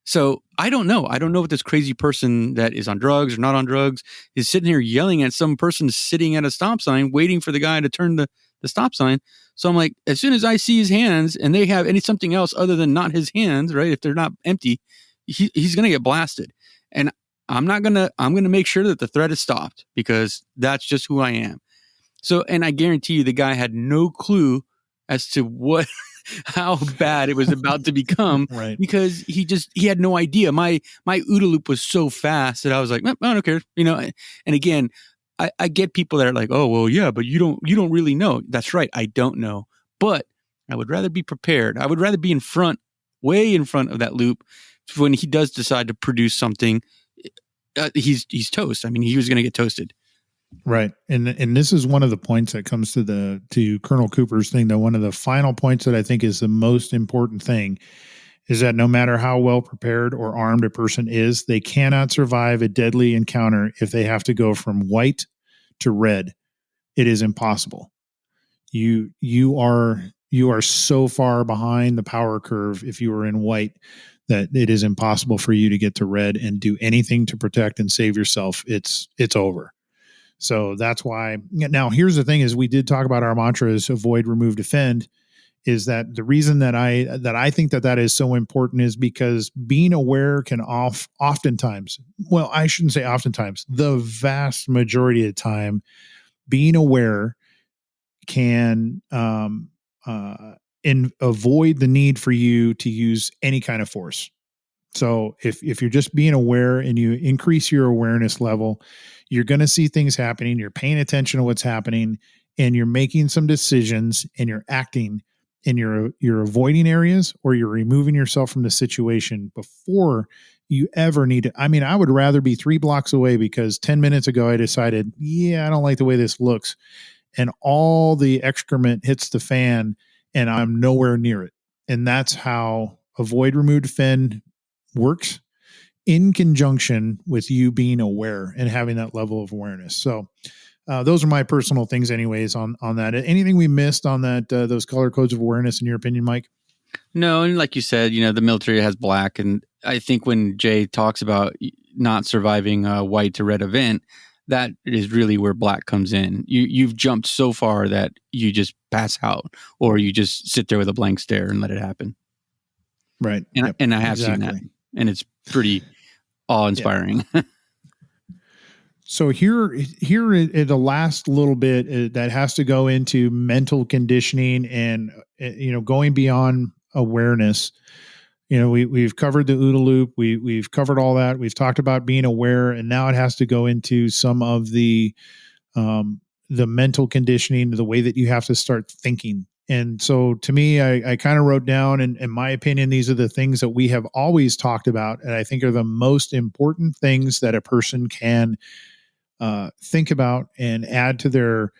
So I don't know. I don't know what this crazy person that is on drugs or not on drugs is sitting here yelling at some person sitting at a stop sign, waiting for the guy to turn the stop sign. So I'm like, as soon as I see his hands and they have something else other than not his hands, right? If they're not empty, he's going to get blasted. And I'm going to make sure that the threat is stopped because that's just who I am. So, and I guarantee you the guy had no clue as to how bad it was about to become
Right.
because he had no idea. My OODA loop was so fast that I was like, I don't care, and again, I get people that are like, oh, well, yeah, but you don't really know. That's right. I don't know, but I would rather be prepared. I would rather be way in front of that loop when he does decide to produce something. He's toast. I mean, he was going to get toasted.
Right. And this is one of the points that comes to Colonel Cooper's thing, that one of the final points that I think is the most important thing is that no matter how well prepared or armed a person is, they cannot survive a deadly encounter if they have to go from white to red. It is impossible. You are so far behind the power curve if you are in white that it is impossible for you to get to red and do anything to protect and save yourself. It's over. So that's why. Now, here's the thing: is we did talk about our mantra is avoid, remove, defend. Is that the reason that I think that is so important is because being aware can oftentimes, well, I shouldn't say oftentimes, the vast majority of the time, being aware can avoid the need for you to use any kind of force. So if you're just being aware and you increase your awareness level, you're going to see things happening. You're paying attention to what's happening and you're making some decisions and you're acting and you're avoiding areas or you're removing yourself from the situation before you ever need it. I mean, I would rather be 3 blocks away because 10 minutes ago I decided, yeah, I don't like the way this looks. And all the excrement hits the fan and I'm nowhere near it. And that's how avoid, remove, defend works in conjunction with you being aware and having that level of awareness. So those are my personal things anyways on that. Anything we missed on that, those color codes of awareness in your opinion, Mike?
No. And like you said, the military has black. And I think when Jay talks about not surviving a white to red event, that is really where black comes in. You've jumped so far that you just pass out or you just sit there with a blank stare and let it happen.
Right.
And I have seen that. And it's pretty awe-inspiring.
Yep. So here the last little bit that has to go into mental conditioning and going beyond awareness. We've covered the OODA loop. We've covered all that. We've talked about being aware, and now it has to go into some of the mental conditioning, the way that you have to start thinking. And so to me, I kind of wrote down, and in my opinion, these are the things that we have always talked about, and I think are the most important things that a person can think about and add to their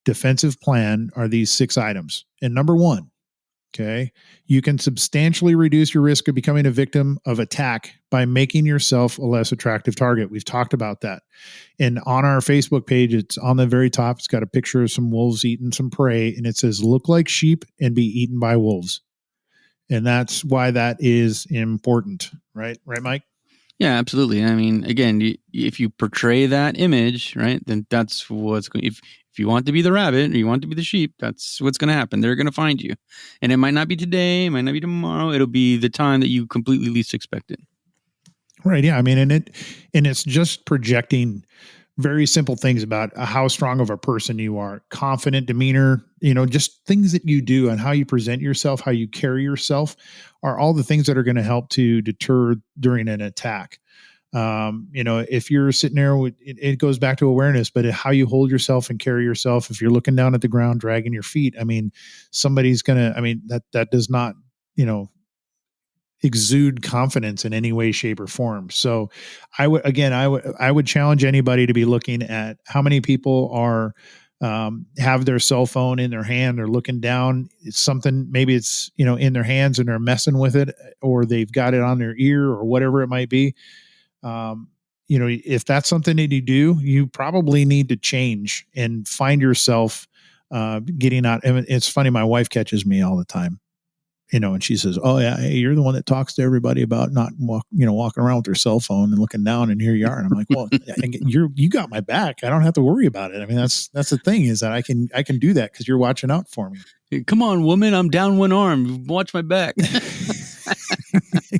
defensive plan are these 6 items. And number 1, okay, you can substantially reduce your risk of becoming a victim of attack by making yourself a less attractive target. We've talked about that. And on our Facebook page, it's on the very top. It's got a picture of some wolves eating some prey, and it says, look like sheep and be eaten by wolves. And that's why that is important. Right, Mike?
Yeah, absolutely. I mean, again, if you portray that image, right, then that's what's going. If you want to be the rabbit or you want to be the sheep, that's what's going to happen. They're going to find you, and it might not be today, it might not be tomorrow. It'll be the time that you completely least expect it.
Right. Yeah. I mean, and it's just projecting very simple things about how strong of a person you are, confident demeanor, just things that you do and how you present yourself, how you carry yourself are all the things that are going to help to deter during an attack. If you're sitting there, it goes back to awareness, but how you hold yourself and carry yourself, if you're looking down at the ground, dragging your feet, I mean, somebody's going to, that does not, exude confidence in any way, shape, or form. So I would challenge anybody to be looking at how many people are have their cell phone in their hand. They're looking down. It's something, maybe it's, in their hands and they're messing with it, or they've got it on their ear or whatever it might be. If that's something that you do, you probably need to change and find yourself getting out. And it's funny. My wife catches me all the time, and she says, "Oh yeah, hey, you're the one that talks to everybody about not walking around with their cell phone and looking down, and here you are." And I'm like, "Well, you got my back. I don't have to worry about it. I mean, that's the thing, is that I can do that because you're watching out for me."
Hey, come on, woman, I'm down one arm. Watch my back.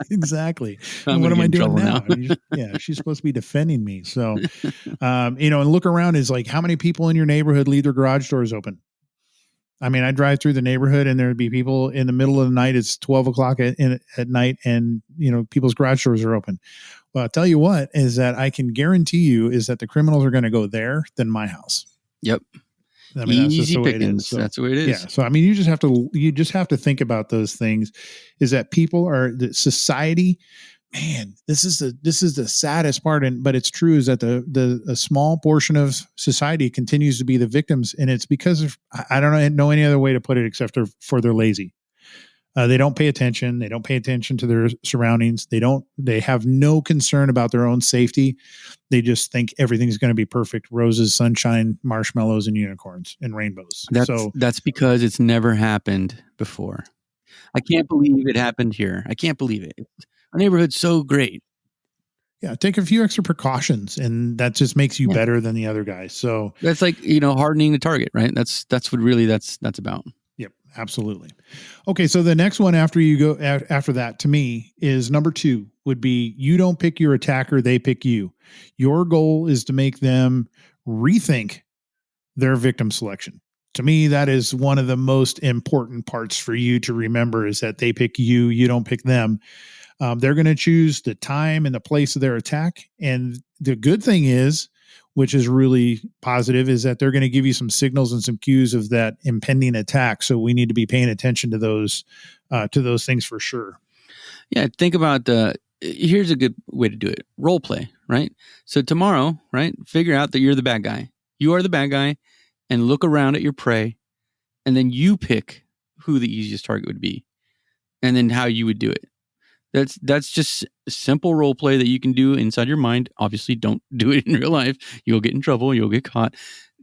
Exactly. And what am I doing now? Yeah, she's supposed to be defending me. So, and look around is like, how many people in your neighborhood leave their garage doors open? I mean, I drive through the neighborhood and there'd be people in the middle of the night. It's 12 o'clock at night, and people's garage doors are open. Well, I'll tell you what, is that I can guarantee you is that the criminals are going to go there than my house.
Yep.
I mean, that's just
Easy
the way
pickings.
it is. So,
that's the way it is.
Yeah. So, I mean, you just have to think about those things, is that people are the society, man, this is the saddest part. But it's true, is that a small portion of society continues to be the victims. And it's because of, I don't know any other way to put it except for they're lazy. They don't pay attention. They don't pay attention to their surroundings. They have no concern about their own safety. They just think everything's going to be perfect. Roses, sunshine, marshmallows, and unicorns and rainbows.
That's because it's never happened before. I can't believe it happened here. I can't believe it. Our neighborhood's so great.
Yeah. Take a few extra precautions, and that just makes you better than the other guy. So
that's like, hardening the target, right? That's what really that's about.
Yep, absolutely. Okay, so the next one after that, to me, is number 2 would be, you don't pick your attacker, they pick you. Your goal is to make them rethink their victim selection. To me, that is one of the most important parts for you to remember, is that they pick you, you don't pick them. They're going to choose the time and the place of their attack. And the good thing is, which is really positive, is that they're going to give you some signals and some cues of that impending attack. So we need to be paying attention to those things for sure.
Yeah. Think about here's a good way to do it. Role play, right? So tomorrow, right? Figure out that you're the bad guy. You are the bad guy, and look around at your prey, and then you pick who the easiest target would be, and then how you would do it. That's just a simple role play that you can do inside your mind. Obviously, don't do it in real life. You'll get in trouble. You'll get caught.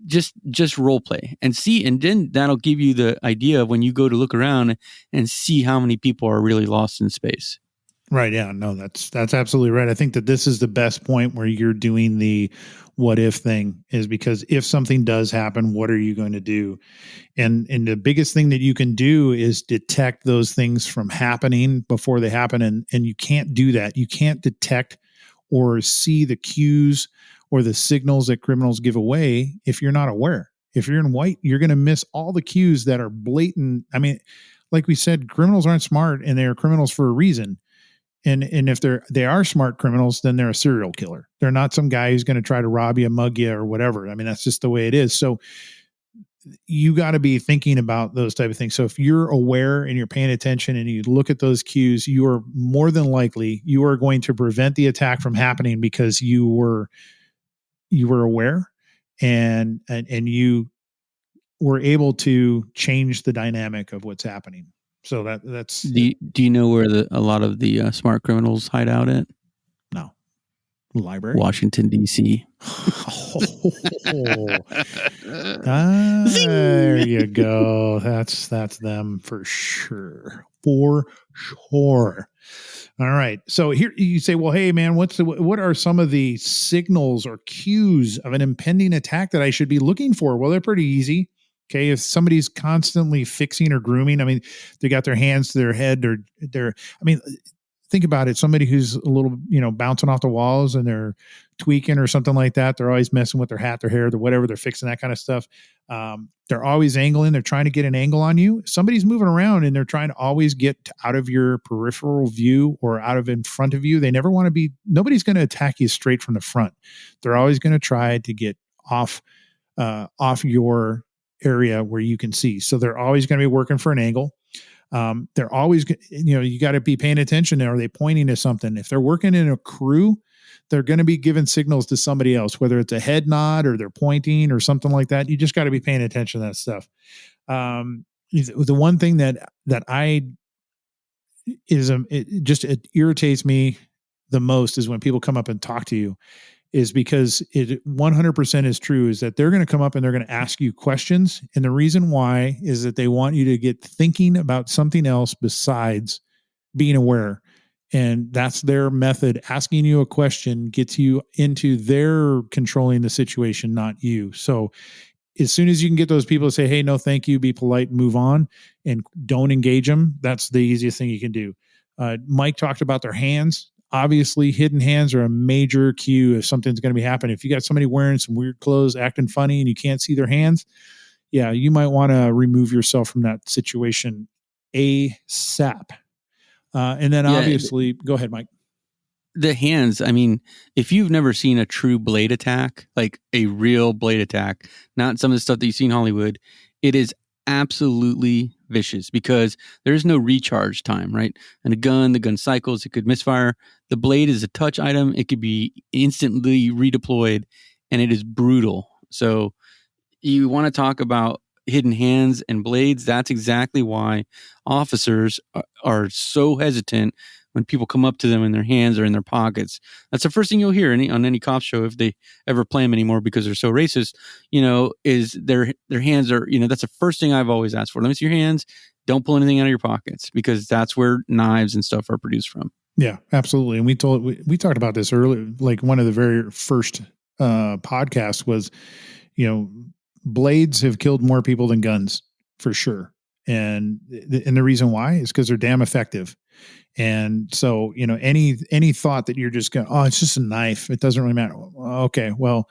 Just role play and see, and then that'll give you the idea of when you go to look around and see how many people are really lost in space.
Right. Yeah. No, that's absolutely right. I think that this is the best point where you're doing the what if thing, is because if something does happen, what are you going to do? And the biggest thing that you can do is detect those things from happening before they happen. And you can't do that. You can't detect or see the cues or the signals that criminals give away if you're not aware. If you're in white, you're going to miss all the cues that are blatant. I mean, like we said, criminals aren't smart, and they are criminals for a reason. And if they are smart criminals, then they're a serial killer. They're not some guy who's going to try to rob you, mug you, or whatever. I mean, that's just the way it is. So you got to be thinking about those type of things. So if you're aware and you're paying attention and you look at those cues, you are more than likely, you are going to prevent the attack from happening, because you were aware and you were able to change the dynamic of what's happening. So that's.
Do you know where a lot of the smart criminals hide out at?
No. Library?
Washington, D.C.
There you go. That's them for sure. For sure. All right. So here you say, well, hey man, what are some of the signals or cues of an impending attack that I should be looking for? Well, they're pretty easy. Okay. If somebody's constantly fixing or grooming, I mean, they got their hands to their head, think about it. Somebody who's a little, bouncing off the walls and they're tweaking or something like that. They're always messing with their hat, their hair, whatever. They're fixing that kind of stuff. They're always angling. They're trying to get an angle on you. Somebody's moving around and they're trying to always get out of your peripheral view or out of in front of you. They never want to be, nobody's going to attack you straight from the front. They're always going to try to get off your area where you can see. So they're always going to be working for an angle. They're always, you got to be paying attention. Are they pointing to something? If they're working in a crew, they're going to be giving signals to somebody else, whether it's a head nod or they're pointing or something like that. You just got to be paying attention to that stuff. The one thing that I is it irritates me the most is when people come up and talk to you, is because it 100% is true, is that they're going to come up and they're going to ask you questions. And the reason why is that they want you to get thinking about something else besides being aware. And that's their method. Asking you a question gets you into their controlling the situation, not you. So as soon as you can get those people to say, hey, no, thank you, be polite, move on, and don't engage them, that's the easiest thing you can do. Mike talked about their hands. Obviously, hidden hands are a major cue if something's going to be happening. If you got somebody wearing some weird clothes, acting funny, and you can't see their hands, yeah, you might want to remove yourself from that situation ASAP. And then obviously, go ahead, Mike.
The hands, I mean, if you've never seen a true blade attack, like a real blade attack, not some of the stuff that you see in Hollywood, it is absolutely vicious because there's no recharge time, right? And the gun cycles, it could misfire. The blade is a touch item. It could be instantly redeployed, and it is brutal. So you want to talk about hidden hands and blades. That's exactly why officers are so hesitant when people come up to them and their hands are in their pockets. That's the first thing you'll hear on any cop show, if they ever play them anymore because they're so racist, is their hands are, that's the first thing I've always asked for. Let me see your hands. Don't pull anything out of your pockets, because that's where knives and stuff are produced from.
Yeah, absolutely. And we talked about this earlier, like one of the very first podcasts was, blades have killed more people than guns, for sure. And the reason why is because they're damn effective. And so, any thought that you're just going, oh, it's just a knife, it doesn't really matter. Okay, well,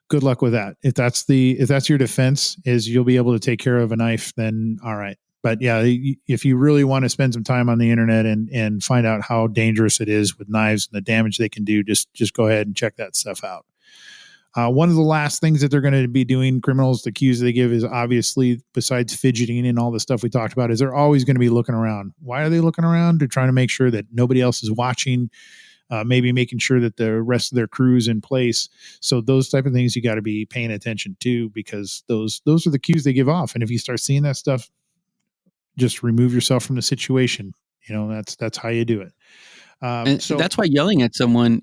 good luck with that. If that's your defense, is you'll be able to take care of a knife, then all right. But yeah, if you really want to spend some time on the internet and find out how dangerous it is with knives and the damage they can do, just go ahead and check that stuff out. One of the last things that they're going to be doing, criminals, the cues they give, is obviously, besides fidgeting and all the stuff we talked about, is they're always going to be looking around. Why are they looking around? They're trying to make sure that nobody else is watching, maybe making sure that the rest of their crew is in place. So those type of things you got to be paying attention to, because those are the cues they give off. And if you start seeing that stuff, just remove yourself from the situation. That's how you do it.
So that's why yelling at someone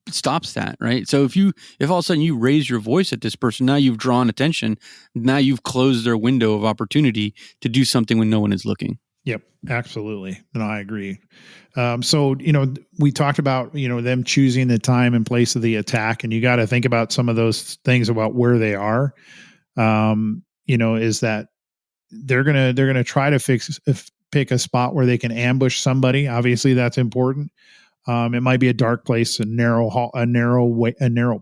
stops that, right? So if all of a sudden you raise your voice at this person, now you've drawn attention. Now you've closed their window of opportunity to do something when no one is looking.
Yep, absolutely. No, I agree. So, we talked about, them choosing the time and place of the attack, and you got to think about some of those things about where they are. Is that they're going to try to pick a spot where they can ambush somebody. Obviously that's important. It might be a dark place, a narrow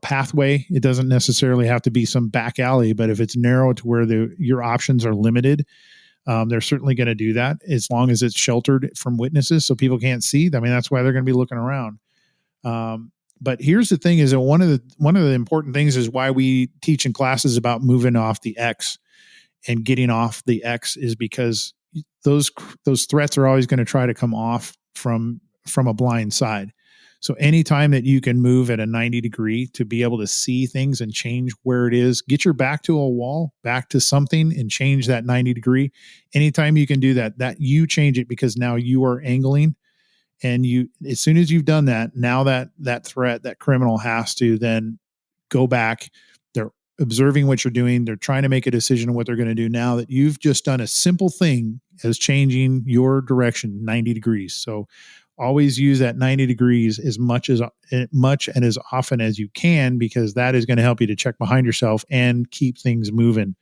pathway. It doesn't necessarily have to be some back alley, but if it's narrow to where your options are limited, they're certainly going to do that, as long as it's sheltered from witnesses so people can't see. I mean, that's why they're going to be looking around. But here's the thing: is that one of the important things is why we teach in classes about moving off the X and getting off the X, is because those threats are always going to try to come off from a blind side. So anytime that you can move at a 90 degree to be able to see things and change where it is, get your back to a wall, back to something, and change that 90 degree. Anytime you can do that you change it, because now you are angling, and as soon as you've done that, now that threat, that criminal has to then go back. They're observing what you're doing. They're trying to make a decision on what they're going to do now that you've just done a simple thing as changing your direction 90 degrees. So always use that 90 degrees as much and as often as you can, because that is going to help you to check behind yourself and keep things moving.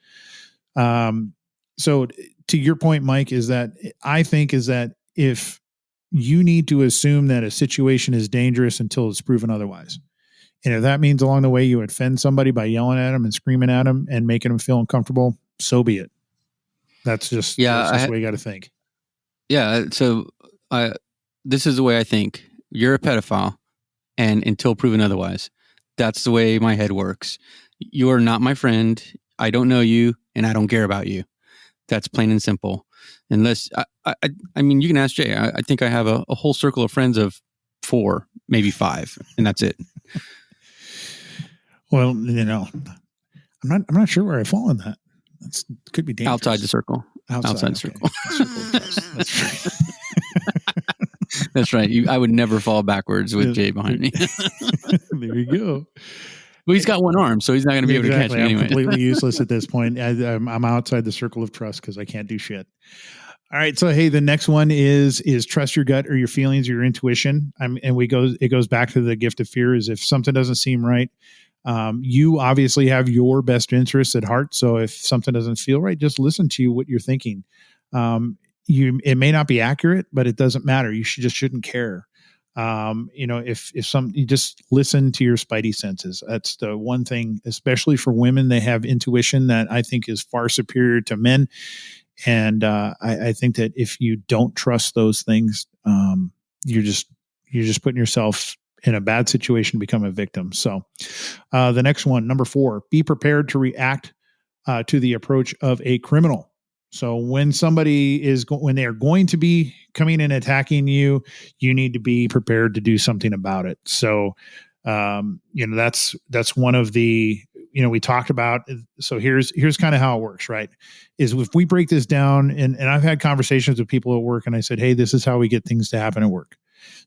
So to your point, Mike, I think if you need to assume that a situation is dangerous until it's proven otherwise. And if that means along the way you offend somebody by yelling at them and screaming at them and making them feel uncomfortable, so be it. That's just the way you got to think.
Yeah. So this is the way I think. You're a pedophile, and until proven otherwise, that's the way my head works. You are not my friend. I don't know you, and I don't care about you. That's plain and simple. Unless, I mean, you can ask Jay. I think I have a whole circle of friends of 4, maybe 5, and that's it.
Well, I'm not sure where I fall in that. Could be dangerous.
Outside the circle. Outside the circle.
Circle of trust. That's right.
That's right. I would never fall backwards with Jay behind me.
There you go.
Well, he's got one arm, so he's not going to be able to catch me anyway.
I'm completely useless at this point. I'm outside the circle of trust because I can't do shit. All right. So, hey, the next one is trust your gut or your feelings or your intuition. It goes back to the gift of fear is if something doesn't seem right, you obviously have your best interests at heart. So if something doesn't feel right, just listen to what you're thinking. It may not be accurate, but it doesn't matter. You shouldn't care. If you just listen to your spidey senses. That's the one thing, especially for women, they have intuition that I think is far superior to men. And I think that if you don't trust those things, you're just putting yourself in a bad situation, become a victim. So the next one, number 4, be prepared to react to the approach of a criminal. So when somebody when they are going to be coming and attacking you, you need to be prepared to do something about it. So, that's one of the, we talked about. So here's kind of how it works, right? Is if we break this down and I've had conversations with people at work and I said, hey, this is how we get things to happen at work.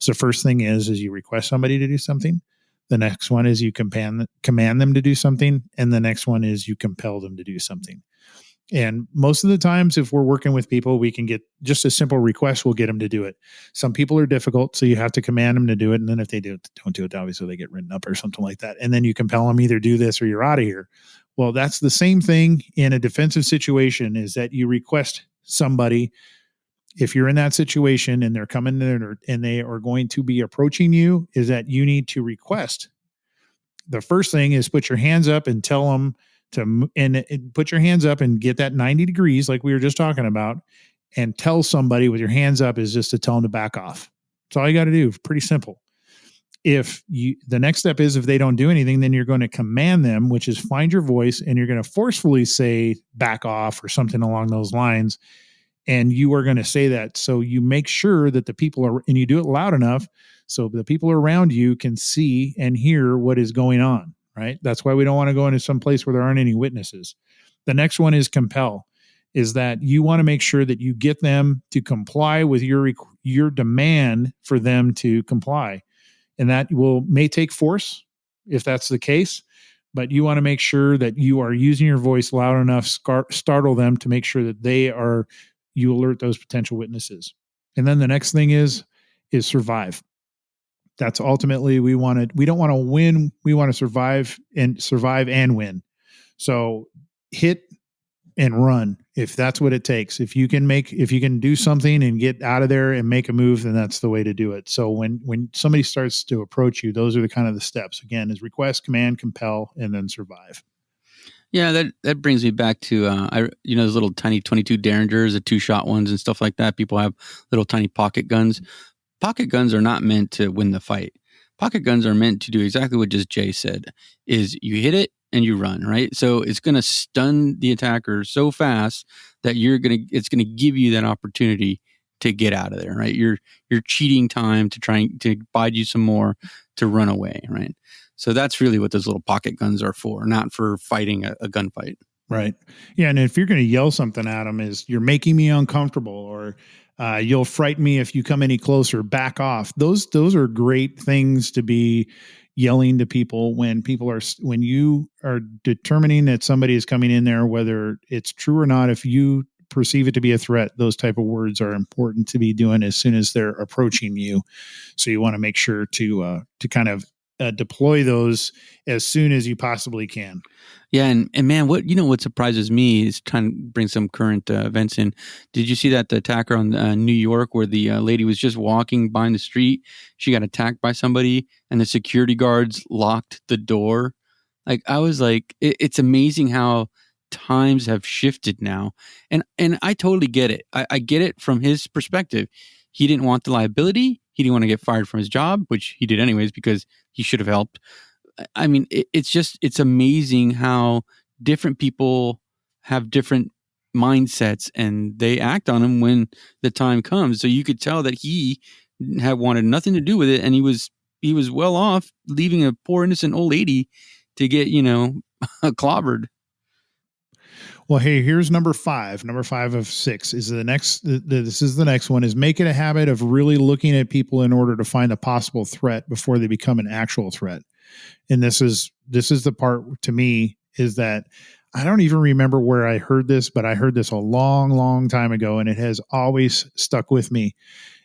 So first thing is you request somebody to do something. The next one is you command them to do something. And the next one is you compel them to do something. And most of the times, if we're working with people, we can get just a simple request. We'll get them to do it. Some people are difficult, so you have to command them to do it. And then if they don't do it, obviously they get written up or something like that. And then you compel them either do this or you're out of here. Well, that's the same thing in a defensive situation is that you request somebody. If you're in that situation and they're coming in and they are going to be approaching you, is that you need to request. The first thing is put your hands up and tell them put your hands up and get that 90 degrees like we were just talking about, and tell somebody with your hands up is just to tell them to back off. That's all you got to do. Pretty simple. The next step is if they don't do anything, then you're going to command them, which is find your voice, and you're going to forcefully say back off or something along those lines. And you are going to say that. So you make sure that the people are, and you do it loud enough so the people around you can see and hear what is going on. Right. That's why we don't want to go into some place where there aren't any witnesses. The next one is compel, is that you want to make sure that you get them to comply with your demand for them to comply. And that may take force if that's the case, but you want to make sure that you are using your voice loud enough, startle them to make sure that you alert those potential witnesses. And then the next thing is survive. That's ultimately we don't want to win. We want to survive and win. So hit and run if that's what it takes. If you can do something and get out of there and make a move, then that's the way to do it. So when somebody starts to approach you, those are the kind of the steps. Again, is request, command, compel, and then survive.
Yeah, that brings me back to those little tiny 22 Derringers, the 2-shot ones and stuff like that. People have little tiny pocket guns. Pocket guns are not meant to win the fight. Pocket guns are meant to do exactly what just Jay said, is you hit it and you run, right? So it's going to stun the attacker so fast that it's going to give you that opportunity to get out of there, right? You're cheating time to try to bide you some more to run away, right? So that's really what those little pocket guns are for, not for fighting a gunfight.
Right. Yeah. And if you're going to yell something at them is you're making me uncomfortable, or you'll frighten me if you come any closer, back off. Those are great things to be yelling to people when you are determining that somebody is coming in there, whether it's true or not. If you perceive it to be a threat, those type of words are important to be doing as soon as they're approaching you. So you want to make sure to kind of deploy those as soon as you possibly can.
Yeah, and man, what surprises me is trying to bring some current events in. Did you see that the attacker on New York, where the lady was just walking by in the street, she got attacked by somebody, and the security guards locked the door? Like, I was like, it's amazing how times have shifted now, and I totally get it. I get it from his perspective. He didn't want the liability. He didn't want to get fired from his job, which he did anyways because he should have helped. I mean, it's amazing how different people have different mindsets and they act on them when the time comes. So you could tell that he wanted nothing to do with it, and he was well off leaving a poor innocent old lady to get clobbered.
Well, hey, here's number 5. Number 5 of 6 is the next. This is the next one: is make it a habit of really looking at people in order to find a possible threat before they become an actual threat. And this is the part to me, is that I don't even remember where I heard this, but I heard this a long, long time ago, and it has always stuck with me.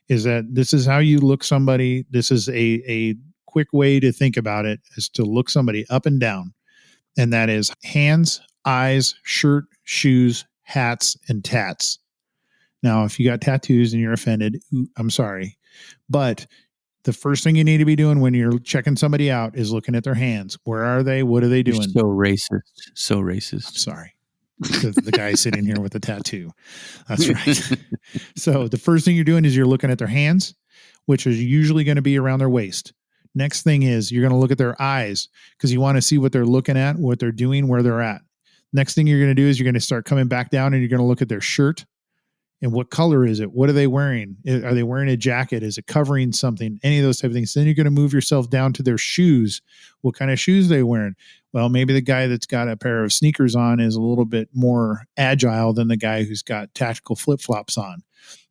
Is that this is how you look somebody? This is a quick way to think about it, is to look somebody up and down, and that is hands, eyes, shirt, shoes, hats, and tats. Now, if you got tattoos and you're offended, I'm sorry, but the first thing you need to be doing when you're checking somebody out is looking at their hands. Where are they? What are they doing?
You're so racist. So racist.
I'm sorry. The guy sitting here with the tattoo. That's right. So the first thing you're doing is you're looking at their hands, which is usually going to be around their waist. Next thing is you're going to look at their eyes, because you want to see what they're looking at, what they're doing, where they're at. Next thing you're going to do is you're going to start coming back down, and you're going to look at their shirt. And what color is it? What are they wearing? Are they wearing a jacket? Is it covering something? Any of those type of things. Then you're going to move yourself down to their shoes. What kind of shoes are they wearing? Well, maybe the guy that's got a pair of sneakers on is a little bit more agile than the guy who's got tactical flip-flops on.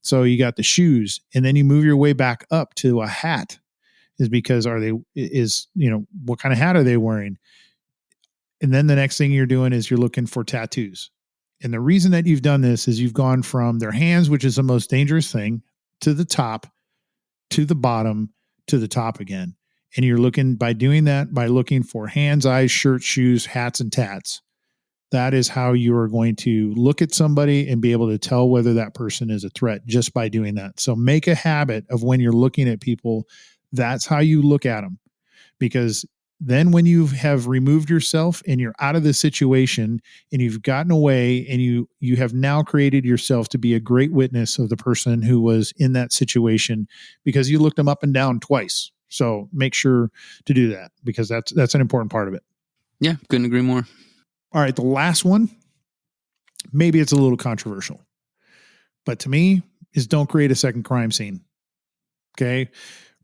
So you got the shoes, and then you move your way back up to a hat, is because what kind of hat are they wearing? And then the next thing you're doing is you're looking for tattoos. And the reason that you've done this is you've gone from their hands, which is the most dangerous thing, to the top, to the bottom, to the top again. And you're looking, by doing that, by looking for hands, eyes, shirt, shoes, hats, and tats. That is how you are going to look at somebody and be able to tell whether that person is a threat, just by doing that. So make a habit of, when you're looking at people, that's how you look at them. Because then when you have removed yourself and you're out of the situation and you've gotten away, and you have now created yourself to be a great witness of the person who was in that situation, because you looked them up and down twice. So make sure to do that, because that's an important part of it.
Yeah, couldn't agree more.
All right, the last one, maybe it's a little controversial, but to me, is don't create a second crime scene. Okay.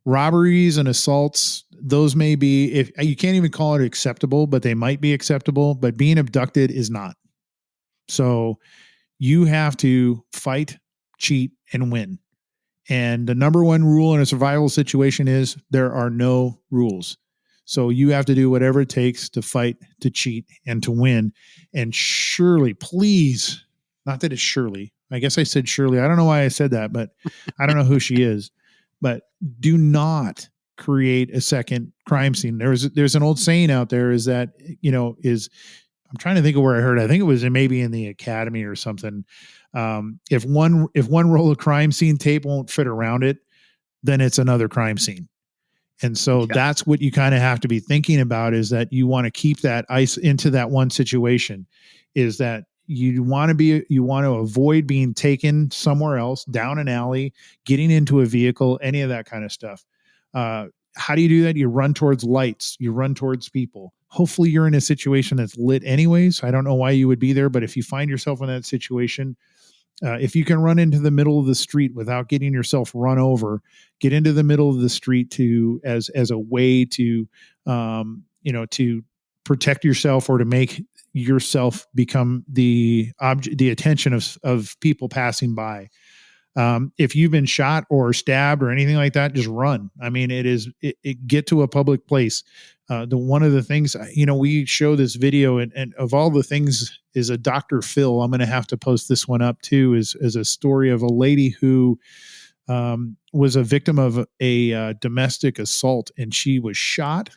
Robberies and assaults, those may be, if you can't even call it acceptable, but they might be acceptable, but being abducted is not. So you have to fight, cheat, and win. And the number one rule in a survival situation is there are no rules. So you have to do whatever it takes to fight, to cheat, and to win. And surely, please, not that it's Shirley. I guess I said Shirley. I don't know why I said that, but I don't know who she is. But do not create a second crime scene. There's an old saying out there, is that, I'm trying to think of where I heard it. I think it was maybe in the academy or something. If one roll of crime scene tape won't fit around it, then it's another crime scene. And so that's what you kind of have to be thinking about, is that you want to keep that ice into that one situation, is that you want to avoid being taken somewhere else, down an alley, getting into a vehicle, any of that kind of stuff. How do you do that? You run towards lights, you run towards people. Hopefully you're in a situation that's lit anyways. I don't know why you would be there, but if you find yourself in that situation, if you can run into the middle of the street without getting yourself run over, get into the middle of the street as a way to, to protect yourself, or to make yourself become the attention of people passing by. If you've been shot or stabbed or anything like that, just run. I mean, get to a public place. One of the things, we show this video, and of all the things, is a Dr. Phil. I'm going to have to post this one up too, is a story of a lady who was a victim of a domestic assault, and she was shot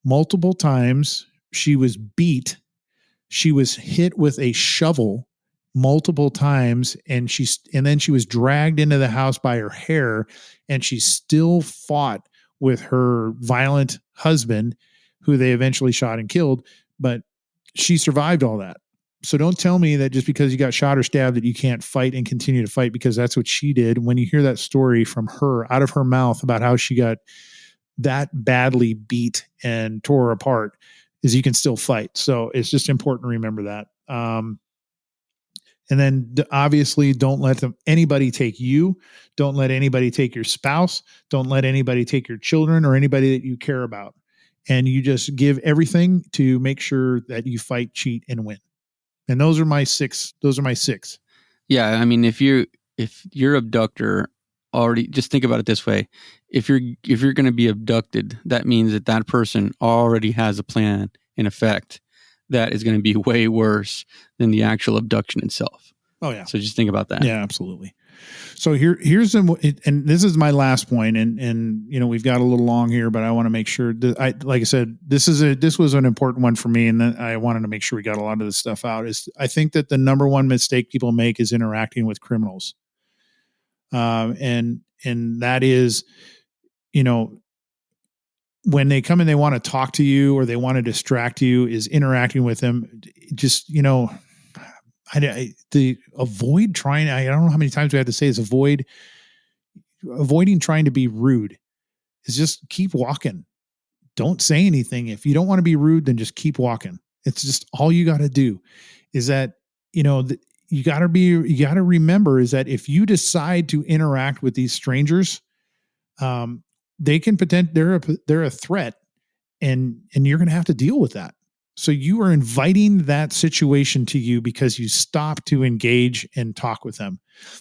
multiple times. She was beat. She was hit with a shovel multiple times, and then she was dragged into the house by her hair, and she still fought with her violent husband, who they eventually shot and killed, but she survived all that. So don't tell me that just because you got shot or stabbed that you can't fight and continue to fight, because that's what she did. When you hear that story from her, out of her mouth, about how she got that badly beat and tore apart, is you can still fight. So it's just important to remember that. And then obviously don't let anybody take you. Don't let anybody take your spouse. Don't let anybody take your children or anybody that you care about. And you just give everything to make sure that you fight, cheat, and win. And those are my six.
Yeah, I mean, if your abductor already, just think about it this way: if you're going to be abducted, that means that person already has a plan in effect that is going to be way worse than the actual abduction itself.
Oh yeah.
So just think about that.
Yeah, absolutely. So here's and this is my last point, and we've got a little long here, but I want to make sure that like I said, this was an important one for me, and then I wanted to make sure we got a lot of this stuff out. I think that the number one mistake people make is interacting with criminals, and that is, when they come and they want to talk to you or they want to distract you, is interacting with them. Just avoid trying. I don't know how many times we have to say this. Avoiding trying to be rude is just keep walking. Don't say anything. If you don't want to be rude, then just keep walking. It's just all you got to do. Is that you got to remember is that if you decide to interact with these strangers, they can they're a threat, and you're going to have to deal with that. So you are inviting that situation to you because you stop to engage and talk with them.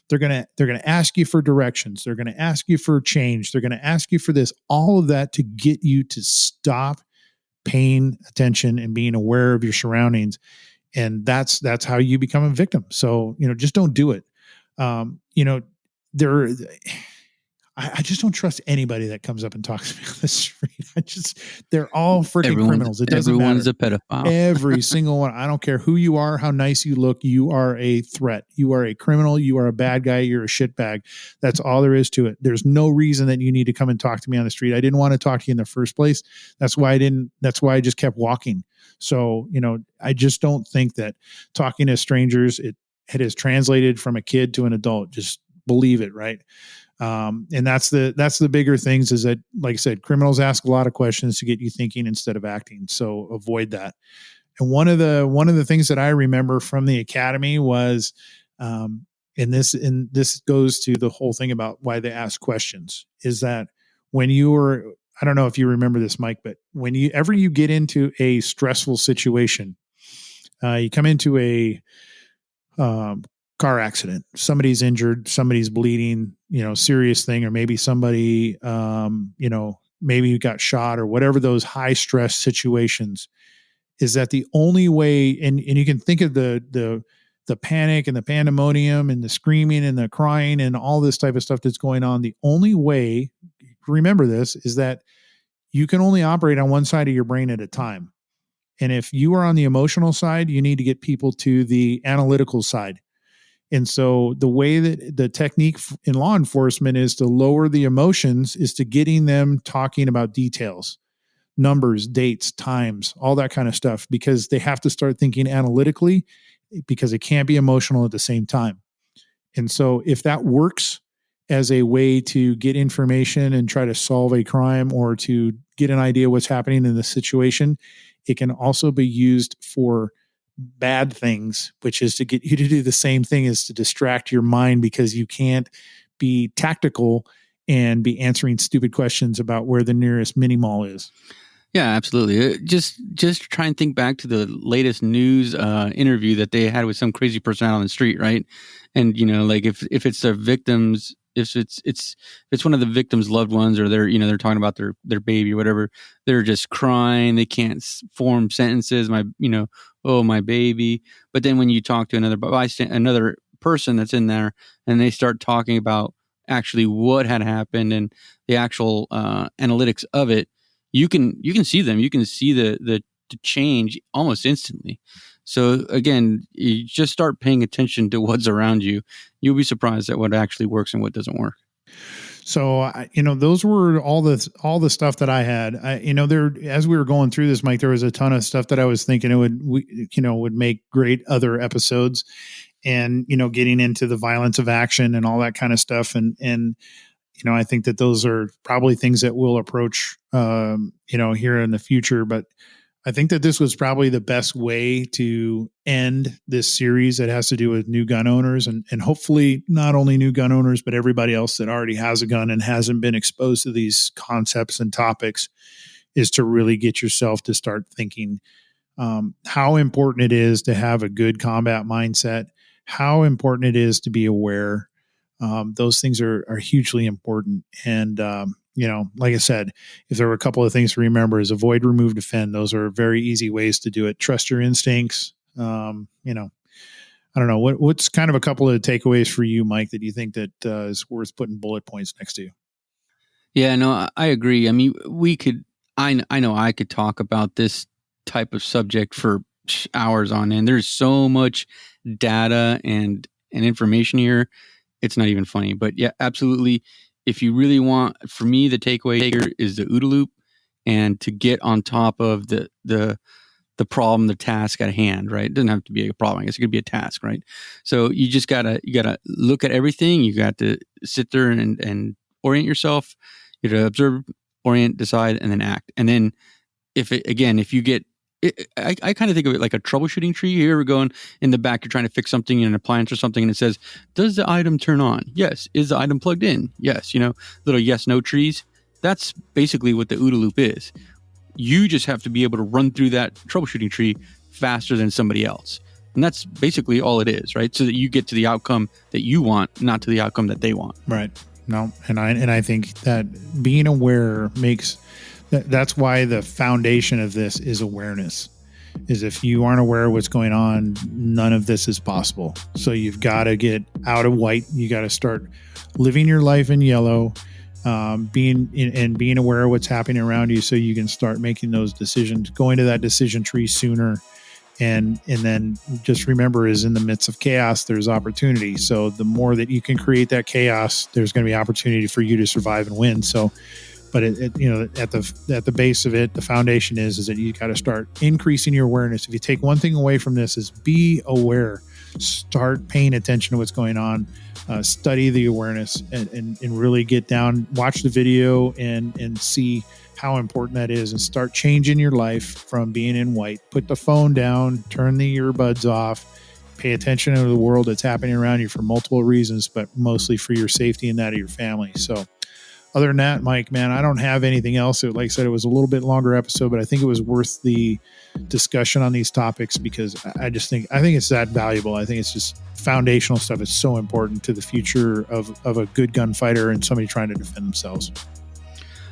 They're going to ask you for directions. They're going to ask you for change. They're going to ask you for this, all of that to get you to stop paying attention and being aware of your surroundings. And that's how you become a victim. So, just don't do it. I just don't trust anybody that comes up and talks to me on the street. They're all freaking criminals. It doesn't matter.
Everyone's a pedophile.
Every single one. I don't care who you are, how nice you look. You are a threat. You are a criminal. You are a bad guy. You're a shitbag. That's all there is to it. There's no reason that you need to come and talk to me on the street. I didn't want to talk to you in the first place. That's why I just kept walking. So, I just don't think that talking to strangers, it has translated from a kid to an adult. Just believe it, right? And that's the bigger things is that, like I said, criminals ask a lot of questions to get you thinking instead of acting. So avoid that. And one of the things that I remember from the academy was, and this goes to the whole thing about why they ask questions, is that when you were, I don't know if you remember this, Mike, but whenever you get into a stressful situation, you come into a, car accident, somebody's injured, somebody's bleeding, serious thing, or maybe somebody, maybe you got shot or whatever, those high stress situations, is that the only way, and you can think of the panic and the pandemonium and the screaming and the crying and all this type of stuff that's going on. The only way, remember this, is that you can only operate on one side of your brain at a time. And if you are on the emotional side, you need to get people to the analytical side. And so the way that the technique in law enforcement is to lower the emotions is to getting them talking about details, numbers, dates, times, all that kind of stuff, because they have to start thinking analytically because it can't be emotional at the same time. And so if that works as a way to get information and try to solve a crime or to get an idea what's happening in the situation, it can also be used for bad things, which is to get you to do the same thing, is to distract your mind, because you can't be tactical and be answering stupid questions about where the nearest mini mall is.
Yeah, absolutely. Just try and think back to the latest news interview that they had with some crazy person out on the street, right? And like if it's their victims, if it's one of the victims' loved ones, or they're talking about their baby or whatever, they're just crying. They can't form sentences. Oh, my baby. But then when you talk to another person that's in there, and they start talking about actually what had happened and the actual analytics of it, you can see them. You can see the change almost instantly. So again, you just start paying attention to what's around you. You'll be surprised at what actually works and what doesn't work.
So, those were all the stuff that I had. As we were going through this, Mike, there was a ton of stuff that I was thinking would make great other episodes, and, getting into the violence of action and all that kind of stuff. And I think that those are probably things that we'll approach, here in the future. But I think that this was probably the best way to end this series that has to do with new gun owners, and hopefully not only new gun owners, but everybody else that already has a gun and hasn't been exposed to these concepts and topics, is to really get yourself to start thinking how important it is to have a good combat mindset, how important it is to be aware. Those things are hugely important. And, like I said, if there were a couple of things to remember is avoid, remove, defend. Those are very easy ways to do it. Trust your instincts. I don't know what's kind of a couple of takeaways for you, Mike, that you think that is worth putting bullet points next to.
Yeah, no, I agree. I mean, I know I could talk about this type of subject for hours on end. There's so much data and information here. It's not even funny, but yeah, absolutely. If you really want, for me, the takeaway here is the OODA loop, and to get on top of the problem, the task at hand, right? It doesn't have to be a problem. I guess it could be a task, right? So you just gotta look at everything. You got to sit there and orient yourself. You got to observe, orient, decide, and then act. And then if you get, I kind of think of it like a troubleshooting tree. Here we're going in the back, you're trying to fix something in an appliance or something, and it says, does the item turn on? Yes. Is the item plugged in? Yes. Little yes, no trees. That's basically what the OODA loop is. You just have to be able to run through that troubleshooting tree faster than somebody else. And that's basically all it is, right? So that you get to the outcome that you want, not to the outcome that they want.
Right. No. And I think that being aware that's why the foundation of this is awareness. Is if you aren't aware of what's going on, none of this is possible. So you've got to get out of white. You got to start living your life in yellow, being aware of what's happening around you, so you can start making those decisions, going to that decision tree sooner. And then just remember, is in the midst of chaos, there's opportunity. So the more that you can create that chaos, there's going to be opportunity for you to survive and win. So, but at the base of it, the foundation is that you got to start increasing your awareness. If you take one thing away from this, is be aware. Start paying attention to what's going on. Study the awareness and really get down, watch the video and see how important that is, and start changing your life from being in white. Put the phone down, turn the earbuds off, pay attention to the world that's happening around you for multiple reasons, but mostly for your safety and that of your family. So other than that, Mike, man, I don't have anything else. Like I said, it was a little bit longer episode, but I think it was worth the discussion on these topics because I think it's that valuable. I think it's just foundational stuff. It's so important to the future of a good gunfighter and somebody trying to defend themselves.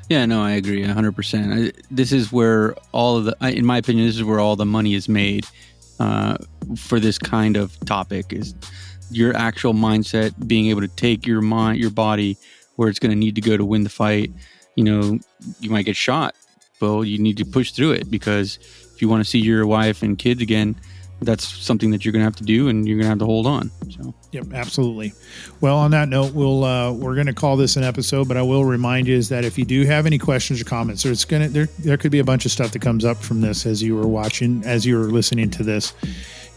Yeah, no, I agree 100%. This is where in my opinion, this is where all the money is made for this kind of topic, is your actual mindset, being able to take your body where it's going to need to go to win the fight. You might get shot. Well, you need to push through it, because if you want to see your wife and kids again, that's something that you're going to have to do, and you're going to have to hold on. So,
yep, absolutely. Well, on that note, we're going to call this an episode, but I will remind you is that if you do have any questions or comments, there could be a bunch of stuff that comes up from this as you were listening to this.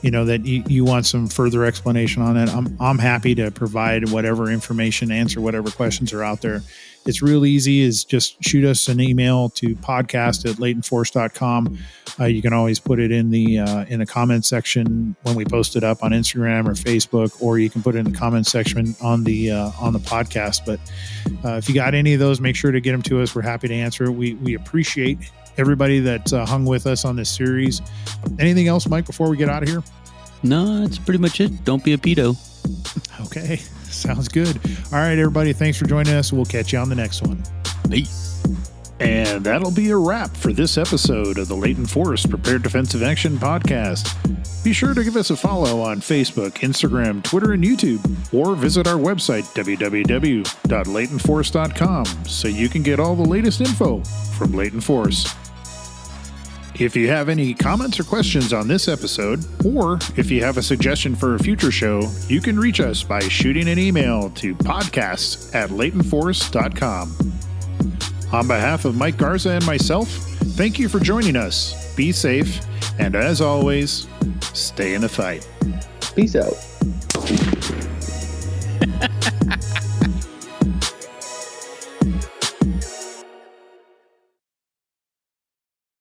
That you want some further explanation on that. I'm happy to provide whatever information, answer whatever questions are out there. It's real easy, is just shoot us an email to podcast@laytonforce.com. You can always put it in the comment section when we post it up on Instagram or Facebook, or you can put it in the comment section on the podcast. But if you got any of those, make sure to get them to us. We're happy to answer it. We appreciate everybody that hung with us on this series. Anything else, Mike, before we get out of here?
No, that's pretty much it. Don't be a pedo.
Okay, sounds good. All right, everybody, thanks for joining us. We'll catch you on the next one.
Peace.
And that'll be a wrap for this episode of the Layton Force Prepared Defensive Action Podcast. Be sure to give us a follow on Facebook, Instagram, Twitter, and YouTube, or visit our website, www.laytonforce.com, so you can get all the latest info from Layton Force. If you have any comments or questions on this episode, or if you have a suggestion for a future show, you can reach us by shooting an email to podcasts@laytonforce.com. On behalf of Mike Garza and myself, thank you for joining us. Be safe, and as always, stay in the fight.
Peace out.